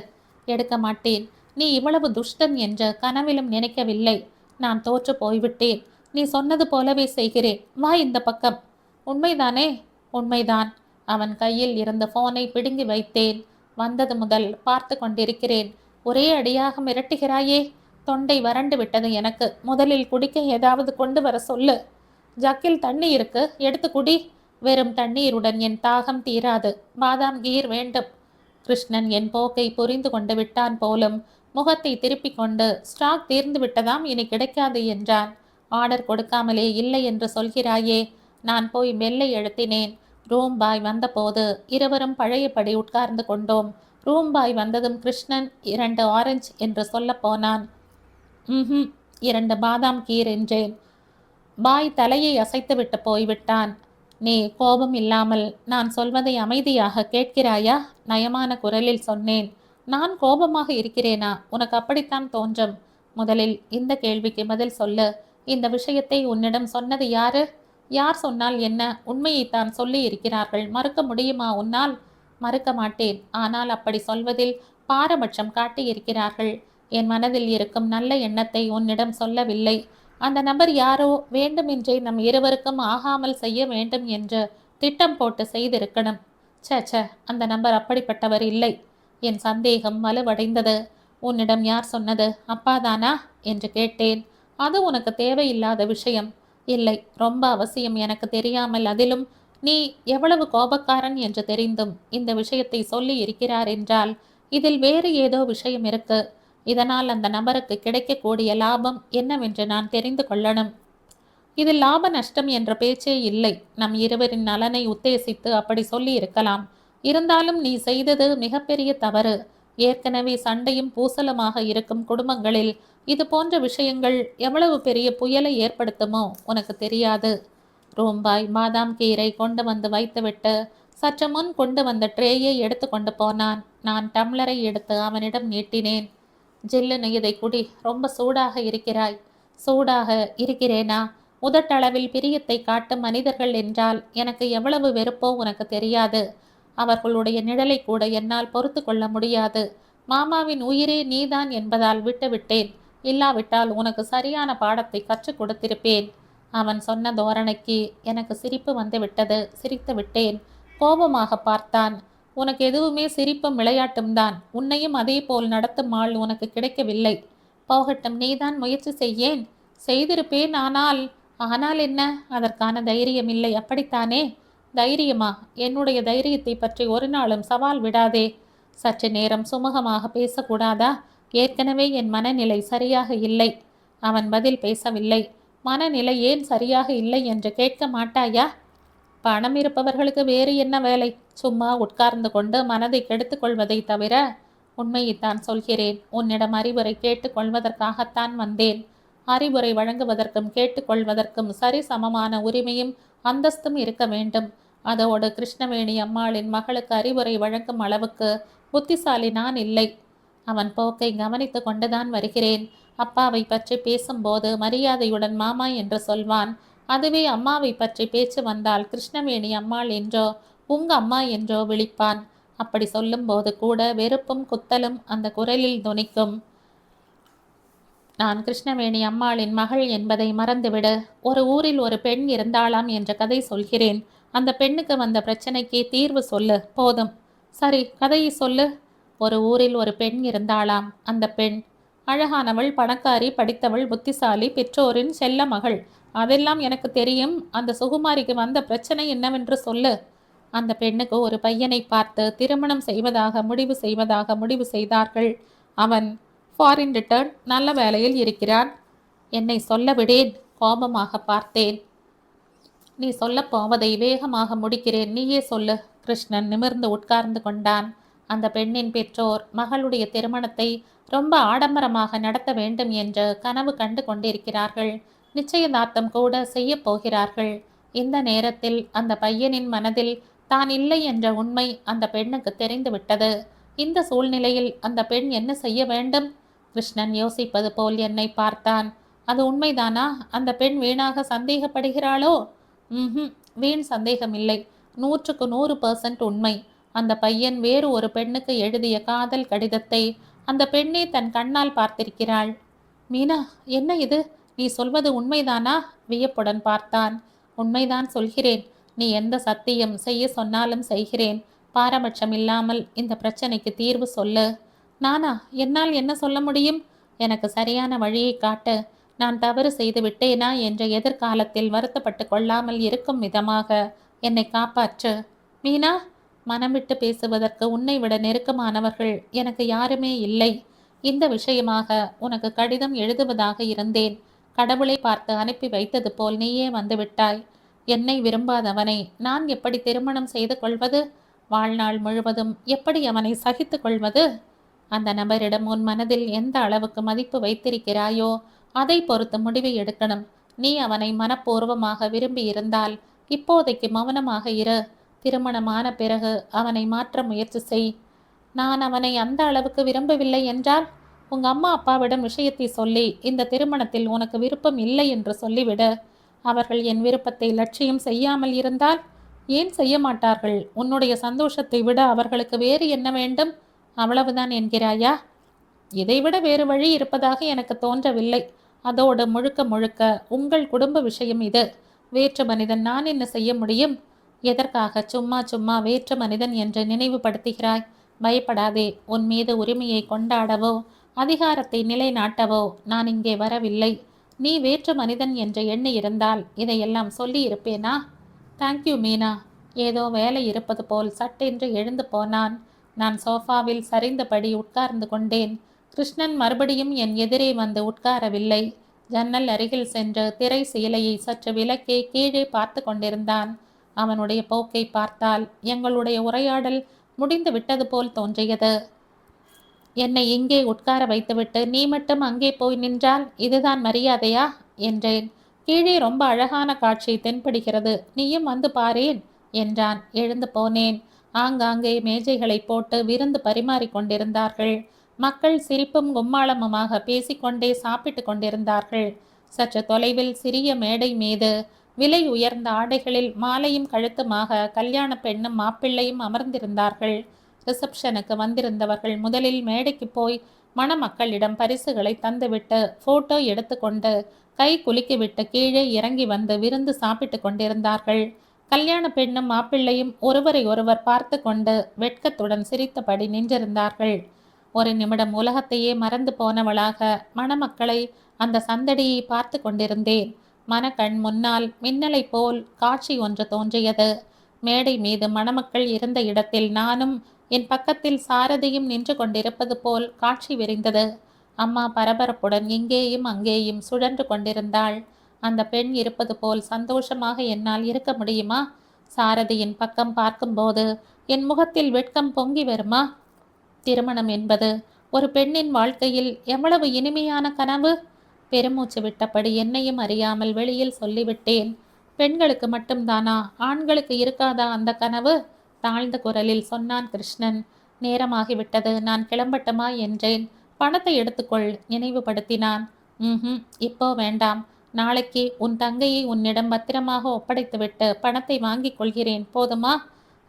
எடுக்க மாட்டேன். நீ இவ்வளவு துஷ்டன் என்று கனவிலும் நினைக்கவில்லை. நான் தோற்று போய்விட்டேன். நீ சொன்னது போலவே செய்கிறேன். வா இந்த பக்கம். உண்மைதானே? உண்மைதான். அவன் கையில் இருந்த போனை பிடுங்கி வைத்தேன். வந்தது முதல் பார்த்து கொண்டிருக்கிறேன். ஒரே அடியாக மிரட்டுகிறாயே. தொண்டை வறண்டு விட்டது எனக்கு. முதலில் குடிக்க ஏதாவது கொண்டு வர சொல்லு. ஜக்கில் தண்ணி இருக்கு, எடுத்து குடி. வெறும் தண்ணீருடன் என் தாகம் தீராது, பாதாம் கீர் வேண்டும். கிருஷ்ணன் என் போக்கை புரிந்து கொண்டு விட்டான் போலும். முகத்தை திருப்பிக் கொண்டு, ஸ்டாக் தீர்ந்து விட்டதாம், இனி கிடைக்காது என்றான். ஆர்டர் கொடுக்காமலே இல்லை என்று சொல்கிறாயே. நான் போய் பெல்லை எழுத்தினேன். ரூம் பாய் வந்தபோது இருவரும் பழையபடி உட்கார்ந்து கொண்டோம். ரூம் பாய் வந்ததும் கிருஷ்ணன் 2 ஆரஞ்சு என்று சொல்ல போனான். 2 பாதாம் கீர் என்றேன். பாய் தலையை அசைத்துவிட்டு போய்விட்டான். நீ கோபம் இல்லாமல் நான் சொல்வதை அமைதியாக கேட்கிறாயா? நயமான குரலில் சொன்னேன். நான் கோபமாக இருக்கிறேனா? உனக்கு அப்படித்தான் தோன்றும். முதலில் இந்த கேள்விக்கு பதில் சொல்லு. இந்த விஷயத்தை உன்னிடம் சொன்னது யாரு? யார் சொன்னால் என்ன? உண்மையைத்தான் சொல்லி இருக்கிறார்கள். மறுக்க முடியுமா உன்னால்? மறுக்க மாட்டேன். ஆனால் அப்படி சொல்வதில் பாரபட்சம் காட்டியிருக்கிறார்கள். என் மனதில் இருக்கும் நல்ல எண்ணத்தை உன்னிடம் சொல்லவில்லை. அந்த நபர் யாரோ வேண்டுமென்றே நம் இருவருக்கும் ஆகாமல் செய்ய வேண்டும் என்று திட்டம் போட்டு செய்திருக்கணும். சே, அந்த நபர் அப்படிப்பட்டவர் இல்லை. என் சந்தேகம் வலுவடைந்தது. உன்னிடம் யார் சொன்னது? அப்பாதானா என்று கேட்டேன். அது உனக்கு தேவையில்லாத விஷயம். இல்லை, ரொம்ப அவசியம். எனக்கு தெரியாமல், அதிலும் நீ எவ்வளவு கோபக்காரன் என்று தெரிந்தும் இந்த விஷயத்தை சொல்லி இருக்கிறார் என்றால் இதில் வேறு ஏதோ விஷயம் இருக்கு. இதனால் அந்த நபருக்கு கிடைக்கக்கூடிய லாபம் என்னவென்று நான் தெரிந்து கொள்ளணும். இதில் லாப நஷ்டம் என்ற பேச்சே இல்லை. நம் இருவரின் நலனை உத்தேசித்து அப்படி சொல்லி இருக்கலாம். இருந்தாலும் நீ செய்தது மிகப்பெரிய தவறு. ஏற்கனவே சண்டையும் பூசலுமாக இருக்கும் குடும்பங்களில் இது போன்ற விஷயங்கள் எவ்வளவு பெரிய புயலை ஏற்படுத்துமோ உனக்கு தெரியாது. ரூம்பாய் பாதாம் கீரை கொண்டு வந்து வைத்துவிட்டு சற்று முன் கொண்டு வந்த ட்ரேயை எடுத்து கொண்டு போனான். நான் டம்ளரை எடுத்து அவனிடம் நீட்டினேன். ஜில்லுன்னு இதை குடி, ரொம்ப சூடாக இருக்கிறாய். சூடாக இருக்கிறேனா? உதட்டளவில் பிரியத்தை காட்டும் மனிதர்கள் என்றால் எனக்கு எவ்வளவு வெறுப்போ உனக்கு தெரியாது. அவர்களுடைய நிழலை கூட என்னால் பொறுத்து கொள்ள முடியாது. மாமாவின் உயிரே நீதான் என்பதால் விட்டுவிட்டேன். இல்லாவிட்டால் உனக்கு சரியான பாடத்தை கற்றுக் கொடுத்திருப்பேன். அவன் சொன்ன தோரணைக்கு எனக்கு சிரிப்பு வந்துவிட்டது. சிரித்து விட்டேன். கோபமாக பார்த்தான். உனக்கு எதுவுமே சிரிப்பும் விளையாட்டும் தான். உன்னையும் அதே போல் நடத்தும் ஆள் உனக்கு கிடைக்கவில்லை. போகட்டும், நீதான் முயற்சி செய்யேன். செய்திருப்பேன். ஆனால் என்ன? அதற்கான தைரியம் இல்லை, அப்படித்தானே? தைரியமா? என்னுடைய தைரியத்தை பற்றி ஒரு நாளும் சவால் விடாதே. சற்று நேரம் சுமூகமாக பேசக்கூடாதா? ஏற்கனவே என் மனநிலை சரியாக இல்லை. அவன் பதில் பேசவில்லை. மனநிலை ஏன் சரியாக இல்லை என்று கேட்க மாட்டாயா? பணம் இருப்பவர்களுக்கு வேறு என்ன வேலை? சும்மா உட்கார்ந்து கொண்டு மனதை கெடுத்து கொள்வதை தவிர. உண்மையைத்தான் சொல்கிறேன். உன்னிடம் அறிவுரை கேட்டுக்கொள்வதற்காகத்தான் வந்தேன். அறிவுரை வழங்குவதற்கும் கேட்டுக்கொள்வதற்கும் சரி சமமான உரிமையும் அந்தஸ்தும் இருக்க வேண்டும். அதோடு கிருஷ்ணவேணி அம்மாளின் மகளுக்கு அறிவுரை வழங்கும் அளவுக்கு புத்திசாலி நான் இல்லை. அவன் போக்கை கவனித்து கொண்டுதான் வருகிறேன். அப்பாவை பற்றி பேசும்போது மரியாதையுடன் மாமா என்று சொல்வான். அதுவே அம்மாவை பற்றி பேச்சு வந்தால் கிருஷ்ணவேணி அம்மாள் என்றோ உங்க அம்மா என்றோ விழிப்பான். அப்படி சொல்லும்போது கூட வெறுப்பும் குத்தலும் அந்த குரலில் துணிக்கும். நான் கிருஷ்ணவேணி அம்மாளின் மகள் என்பதை மறந்துவிடு. ஒரு ஊரில் ஒரு பெண் இருந்தாளாம் என்ற கதை சொல்கிறேன். அந்த பெண்ணுக்கு வந்த பிரச்சனைக்கு தீர்வு சொல்லு, போதும். சரி, கதையை சொல்லு. ஒரு ஊரில் ஒரு பெண் இருந்தாளாம். அந்த பெண் அழகானவள், பணக்காரி, படித்தவள், புத்திசாலி, பெற்றோரின் செல்ல மகள். அதெல்லாம் எனக்கு தெரியும். அந்த சுகுமாரிக்கு வந்த பிரச்சனை என்னவென்று சொல்லு. அந்த பெண்ணுக்கு ஒரு பையனை பார்த்து திருமணம் செய்வதாக முடிவு செய்தார்கள். அவன் ஃபாரின் ரிட்டர்ன், நல்ல வேலையில் இருக்கிறான். என்னை சொல்ல விடேன். கோபமாக பார்த்தேன். நீ சொல்லப் போவதை வேகமாக முடிக்கிறேன், நீயே சொல்லு. கிருஷ்ணன் நிமிர்ந்து உட்கார்ந்து கொண்டான். அந்த பெண்ணின் பெற்றோர் மகளுடைய திருமணத்தை ரொம்ப ஆடம்பரமாக நடத்த வேண்டும் என்று கனவு கண்டு கொண்டிருக்கிறார்கள். நிச்சயதார்த்தம் கூட செய்ய போகிறார்கள். இந்த நேரத்தில் அந்த பையனின் மனதில் தான் இல்லை என்ற உண்மை அந்த பெண்ணுக்கு தெரிந்துவிட்டது. இந்த சூழ்நிலையில் அந்த பெண் என்ன செய்ய வேண்டும்? கிருஷ்ணன் யோசிப்பது போல் என்னை பார்த்தான். அது உண்மைதானா? அந்த பெண் வீணாக சந்தேகப்படுகிறாளோ? வீண் சந்தேகமில்லை. 100க்கு 100% உண்மை. அந்த பையன் வேறு ஒரு பெண்ணுக்கு எழுதிய காதல் கடிதத்தை அந்த பெண்ணே தன் கண்ணால் பார்த்திருக்கிறாள். மீனா, என்ன இது? நீ சொல்வது உண்மைதானா? வியப்புடன் பார்த்தான். உண்மைதான் சொல்கிறேன். நீ எந்த சத்தியம் செய்ய சொன்னாலும் செய்கிறேன். பாரபட்சம் இல்லாமல் இந்த பிரச்சனைக்கு தீர்வு சொல்லு. நானா? என்னால் என்ன சொல்ல முடியும்? எனக்கு சரியான வழியை காட்டு. நான் தவறு செய்து விட்டேனா என்ற எதிர்காலத்தில் வருத்தப்பட்டு கொள்ளாமல் இருக்கும் விதமாக என்னை காப்பாற்று. மீனா, மனம் விட்டு பேசுவதற்கு உன்னை விட நெருக்கமானவர்கள் எனக்கு யாருமே இல்லை. இந்த விஷயமாக உனக்கு கடிதம் எழுதுவதாக இருந்தேன். கடவுளை பார்த்து அனுப்பி வைத்தது போல் நீயே வந்துவிட்டாய். என்னை விரும்பாதவனை நான் எப்படி திருமணம் செய்து கொள்வது? வாழ்நாள் முழுவதும் எப்படி அவனை சகித்து கொள்வது? அந்த நபரிடம் உன் மனதில் எந்த அளவுக்கு மதிப்பு வைத்திருக்கிறாயோ அதை பொறுத்து முடிவை எடுக்கணும். நீ அவனை மனப்பூர்வமாக விரும்பி இருந்தால் இப்போதைக்கு மௌனமாக இரு. திருமணமான பிறகு அவனை மாற்ற முயற்சி செய். நான் அவனை அந்த அளவுக்கு விரும்பவில்லை என்றால் உங்க அம்மா அப்பாவிடம் விஷயத்தை சொல்லி இந்த திருமணத்தில் உனக்கு விருப்பம் இல்லை என்று சொல்லிவிடு. அவர்கள் என் விருப்பத்தை லட்சியம் செய்யாமல் இருந்தால் ஏன் செய்ய மாட்டார்கள்? உன்னுடைய சந்தோஷத்தை விட அவர்களுக்கு வேறு என்ன வேண்டும்? அவ்வளவுதான் என்கிறாயா? இதைவிட வேறு வழி இருப்பதாக எனக்கு தோன்றவில்லை. அதோடு முழுக்க முழுக்க உங்கள் குடும்ப விஷயம் இது. வேற்று மனிதன் நான் என்ன செய்ய முடியும்? எதற்காக சும்மா சும்மா வேற்று மனிதன் என்று நினைவுபடுத்துகிறாய்? பயப்படாதே. உன் மீது உரிமையை கொண்டாடவோ அதிகாரத்தை நிலைநாட்டவோ நான் இங்கே வரவில்லை. நீ வேற்று மனிதன் என்று எண்ணி இருந்தால் இதையெல்லாம் சொல்லி இருப்பேனா? தேங்க்யூ மீனா. ஏதோ வேலை இருப்பது போல் சட்டென்று எழுந்து போனான். நான் சோஃபாவில் சரிந்தபடி உட்கார்ந்து கொண்டேன். கிருஷ்ணன் மறுபடியும் என் எதிரே வந்து உட்காரவில்லை. ஜன்னல் அருகில் சென்று திரை சீலையை சற்று விலக்கி கீழே பார்த்து கொண்டிருந்தான். அவனுடைய போக்கை பார்த்தால் எங்களுடைய உரையாடல் முடிந்து விட்டது போல் தோன்றியது. என்னை இங்கே உட்கார வைத்துவிட்டு நீ மட்டும் அங்கே போய் நின்றால் இதுதான் மரியாதையா என்றேன். கீழே ரொம்ப அழகான காட்சி தென்படுகிறது, நீயும் வந்து பாரேன் என்றான். எழுந்து போனேன். ஆங்காங்கே மேஜைகளை போட்டு விருந்து பரிமாறிக் கொண்டிருந்தார்கள். மக்கள் சிரிப்பும் கும்மாளமுமாக பேசிக்கொண்டே சாப்பிட்டு கொண்டிருந்தார்கள். சற்று தொலைவில் சிறிய மேடை மீது விலை உயர்ந்த ஆடைகளில் மாலையும் கழுத்துமாக கல்யாண பெண்ணும் மாப்பிள்ளையும் அமர்ந்திருந்தார்கள். ரிசப்ஷனுக்கு வந்திருந்தவர்கள் முதலில் மேடைக்கு போய் மணமக்களிடம் பரிசுகளை தந்துவிட்டு போட்டோ எடுத்துக்கொண்டு கை குலுக்கிவிட்டு கீழே இறங்கி வந்து விருந்து சாப்பிட்டு கொண்டிருந்தார்கள். கல்யாண பெண்ணும் மாப்பிள்ளையும் ஒருவரை ஒருவர் பார்த்து கொண்டு வெட்கத்துடன் சிரித்தபடி நின்றிருந்தார்கள். ஒரு நிமிடம் உலகத்தையே மறந்து போனவளாக மணமக்களை அந்த சந்தடியை பார்த்து கொண்டிருந்தேன். மனக்கண் முன்னால் மின்னலை போல் காட்சி ஒன்று தோன்றியது. மேடை மீது மணமக்கள் இருந்த இடத்தில் நானும் என் பக்கத்தில் சாரதியும் நின்று கொண்டிருப்பது போல் காட்சி விரிந்தது. அம்மா பரபரப்புடன் இங்கேயும் அங்கேயும் சுழன்று கொண்டிருந்தாள். அந்த பெண் இருப்பது போல் சந்தோஷமாக என்னால் இருக்க முடியுமா? சாரதியின் பக்கம் பார்க்கும்போது என் முகத்தில் வெட்கம் பொங்கி வருமா? திருமணம் என்பது ஒரு பெண்ணின் வாழ்க்கையில் எவ்வளவு இனிமையான கனவு! பெருமூச்சு விட்டபடி என்னையும் அறியாமல் வெளியில் சொல்லிவிட்டேன். பெண்களுக்கு மட்டும்தானா? ஆண்களுக்கு இருக்காதா அந்த கனவு? தாழ்ந்த குரலில் சொன்னான் கிருஷ்ணன். நேரமாகிவிட்டது, நான் கிளம்பட்டுமா என்றேன். பணத்தை எடுத்துக்கொள் நினைவுபடுத்தினான். இப்போ வேண்டாம். நாளைக்கு உன் தங்கையை உன்னிடம் பத்திரமாக ஒப்படைத்துவிட்டு பணத்தை வாங்கிக் கொள்கிறேன், போதுமா?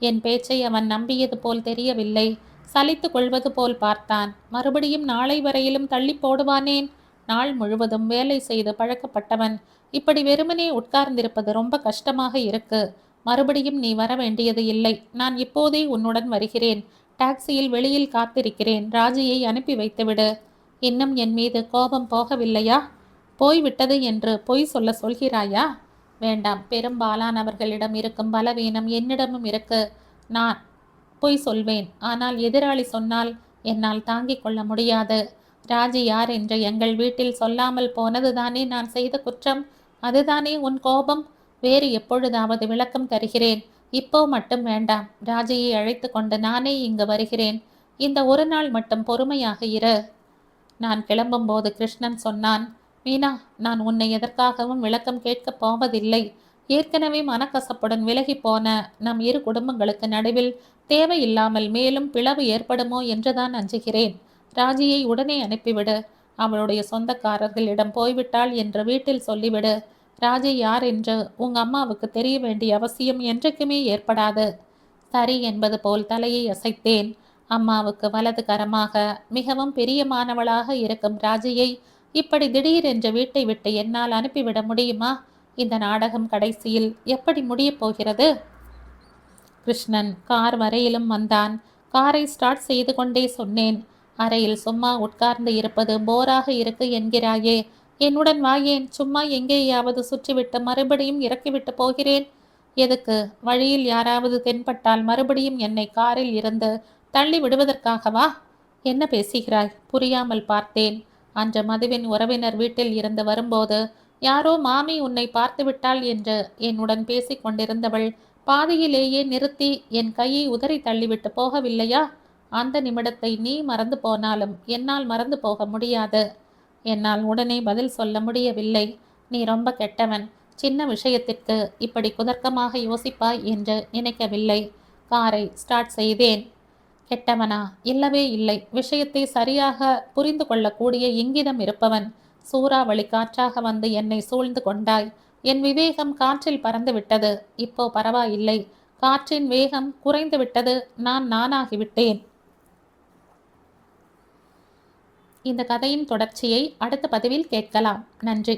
என் பேச்சை அவன் நம்பியது போல் தெரியவில்லை. சலித்து கொள்வது போல் பார்த்தான். மறுபடியும் நாளை வரையிலும் தள்ளி போடுவானேன்? நாள் முழுவதும் வேலை செய்து பழக்கப்பட்டவன் இப்படி வெறுமனே உட்கார்ந்திருப்பது ரொம்ப கஷ்டமாக இருக்கு. மறுபடியும் நீ வர வேண்டியது இல்லை. நான் இப்போதே உன்னுடன் வருகிறேன். டாக்ஸியில் வெளியில் காத்திருக்கிறேன். ராஜியை அனுப்பி வைத்துவிடு. இன்னும் என் மீது கோபம் போகவில்லையா? போய்விட்டது என்று பொய் சொல்கிறாயா? வேண்டாம். பெரும்பாலானவர்களிடம் இருக்கும் பலவீனம் என்னிடமும் இருக்கு. நான் பொய் சொல்வேன். ஆனால் எதிராளி சொன்னால் என்னால் தாங்கிக் கொள்ள முடியாது. ராஜி யார் என்று எங்கள் வீட்டில் சொல்லாமல் போனதுதானே நான் செய்த குற்றம். அதுதானே உன் கோபம். வேறு எப்பொழுதாவது விளக்கம் தருகிறேன். இப்போ மட்டும் வேண்டாம். ராஜியை அழைத்து கொண்டு நானே இங்கு வருகிறேன். இந்த ஒரு நாள் மட்டும் பொறுமையாக இரு. நான் கிளம்பும்போது கிருஷ்ணன் சொன்னான், மீனா, நான் உன்னை எதற்காகவும் விளக்கம் கேட்கப் போவதில்லை. ஏற்கனவே மனக்கசப்புடன் விலகி போன நம் இரு குடும்பங்களுக்கு நடுவில் தேவையில்லாமல் மேலும் பிளவு ஏற்படுமோ என்றுதான் அஞ்சுகிறேன். ராஜியை உடனே அனுப்பிவிடு. அவளுடைய சொந்தக்காரர்களிடம் போய்விட்டாள் என்று வீட்டில் சொல்லிவிடு. ராஜி யார் என்று உங்க அம்மாவுக்கு தெரிய வேண்டிய அவசியம் என்றைக்குமே ஏற்படாது. சரி என்பது போல் தலையை அசைத்தேன். அம்மாவுக்கு வலது கரமாக மிகவும் பிரியமானவளாக இருக்கும் ராஜியை இப்படி திடீரென்று வீட்டை விட்டு என்னால் அனுப்பிவிட முடியுமா? இந்த நாடகம் கடைசியில் எப்படி முடியப் போகிறது? கிருஷ்ணன் கார் வரையிலும் வந்தான். காரை ஸ்டார்ட் செய்து கொண்டே சொன்னேன், அறையில் சும்மா உட்கார்ந்து இருப்பது போராக இருக்கு என்கிறாயே, என்னுடன் வாயேன், சும்மா எங்கேயாவது சுற்றிவிட்டு மறுபடியும் இறக்கிவிட்டு போகிறேன். எதுக்கு? வழியில் யாராவது தென்பட்டால் மறுபடியும் என்னை காரில் இருந்து தள்ளி விடுவதற்காகவா? என்ன பேசுகிறாய்? புரியாமல் பார்த்தேன். அன்று மதுவின் உறவினர் வீட்டில் இருந்து வரும்போது யாரோ மாமி உன்னை பார்த்துவிட்டாள் என்று என்னுடன் பேசிக் கொண்டிருந்தவள் பாதியிலேயே நிறுத்தி என் கையை உதறி தள்ளிவிட்டு போகவில்லையா? அந்த நிமிடத்தை நீ மறந்து போனாலும் என்னால் மறந்து போக முடியாது. என்னால் உடனே பதில் சொல்ல முடியவில்லை. நீ ரொம்ப கெட்டவன். சின்ன விஷயத்திற்கு இப்படி குதர்க்கமாக யோசிப்பாய் என்று நினைக்கவில்லை. காரை ஸ்டார்ட் செய்தேன். கெட்டவனா? இல்லவே இல்லை. விஷயத்தை சரியாக புரிந்து கொள்ளக்கூடிய இங்கிதம் இருப்பவன். சூறாவளி காற்றாக வந்து என்னை சூழ்ந்து கொண்டாய். என் விவேகம் காற்றில் பறந்து விட்டது. இப்போ பரவாயில்லை. காற்றின் வேகம் குறைந்து விட்டது. நான் நானாகிவிட்டேன். இந்த கதையின் தொடர்ச்சியை அடுத்த பதிவில் கேட்கலாம். நன்றி.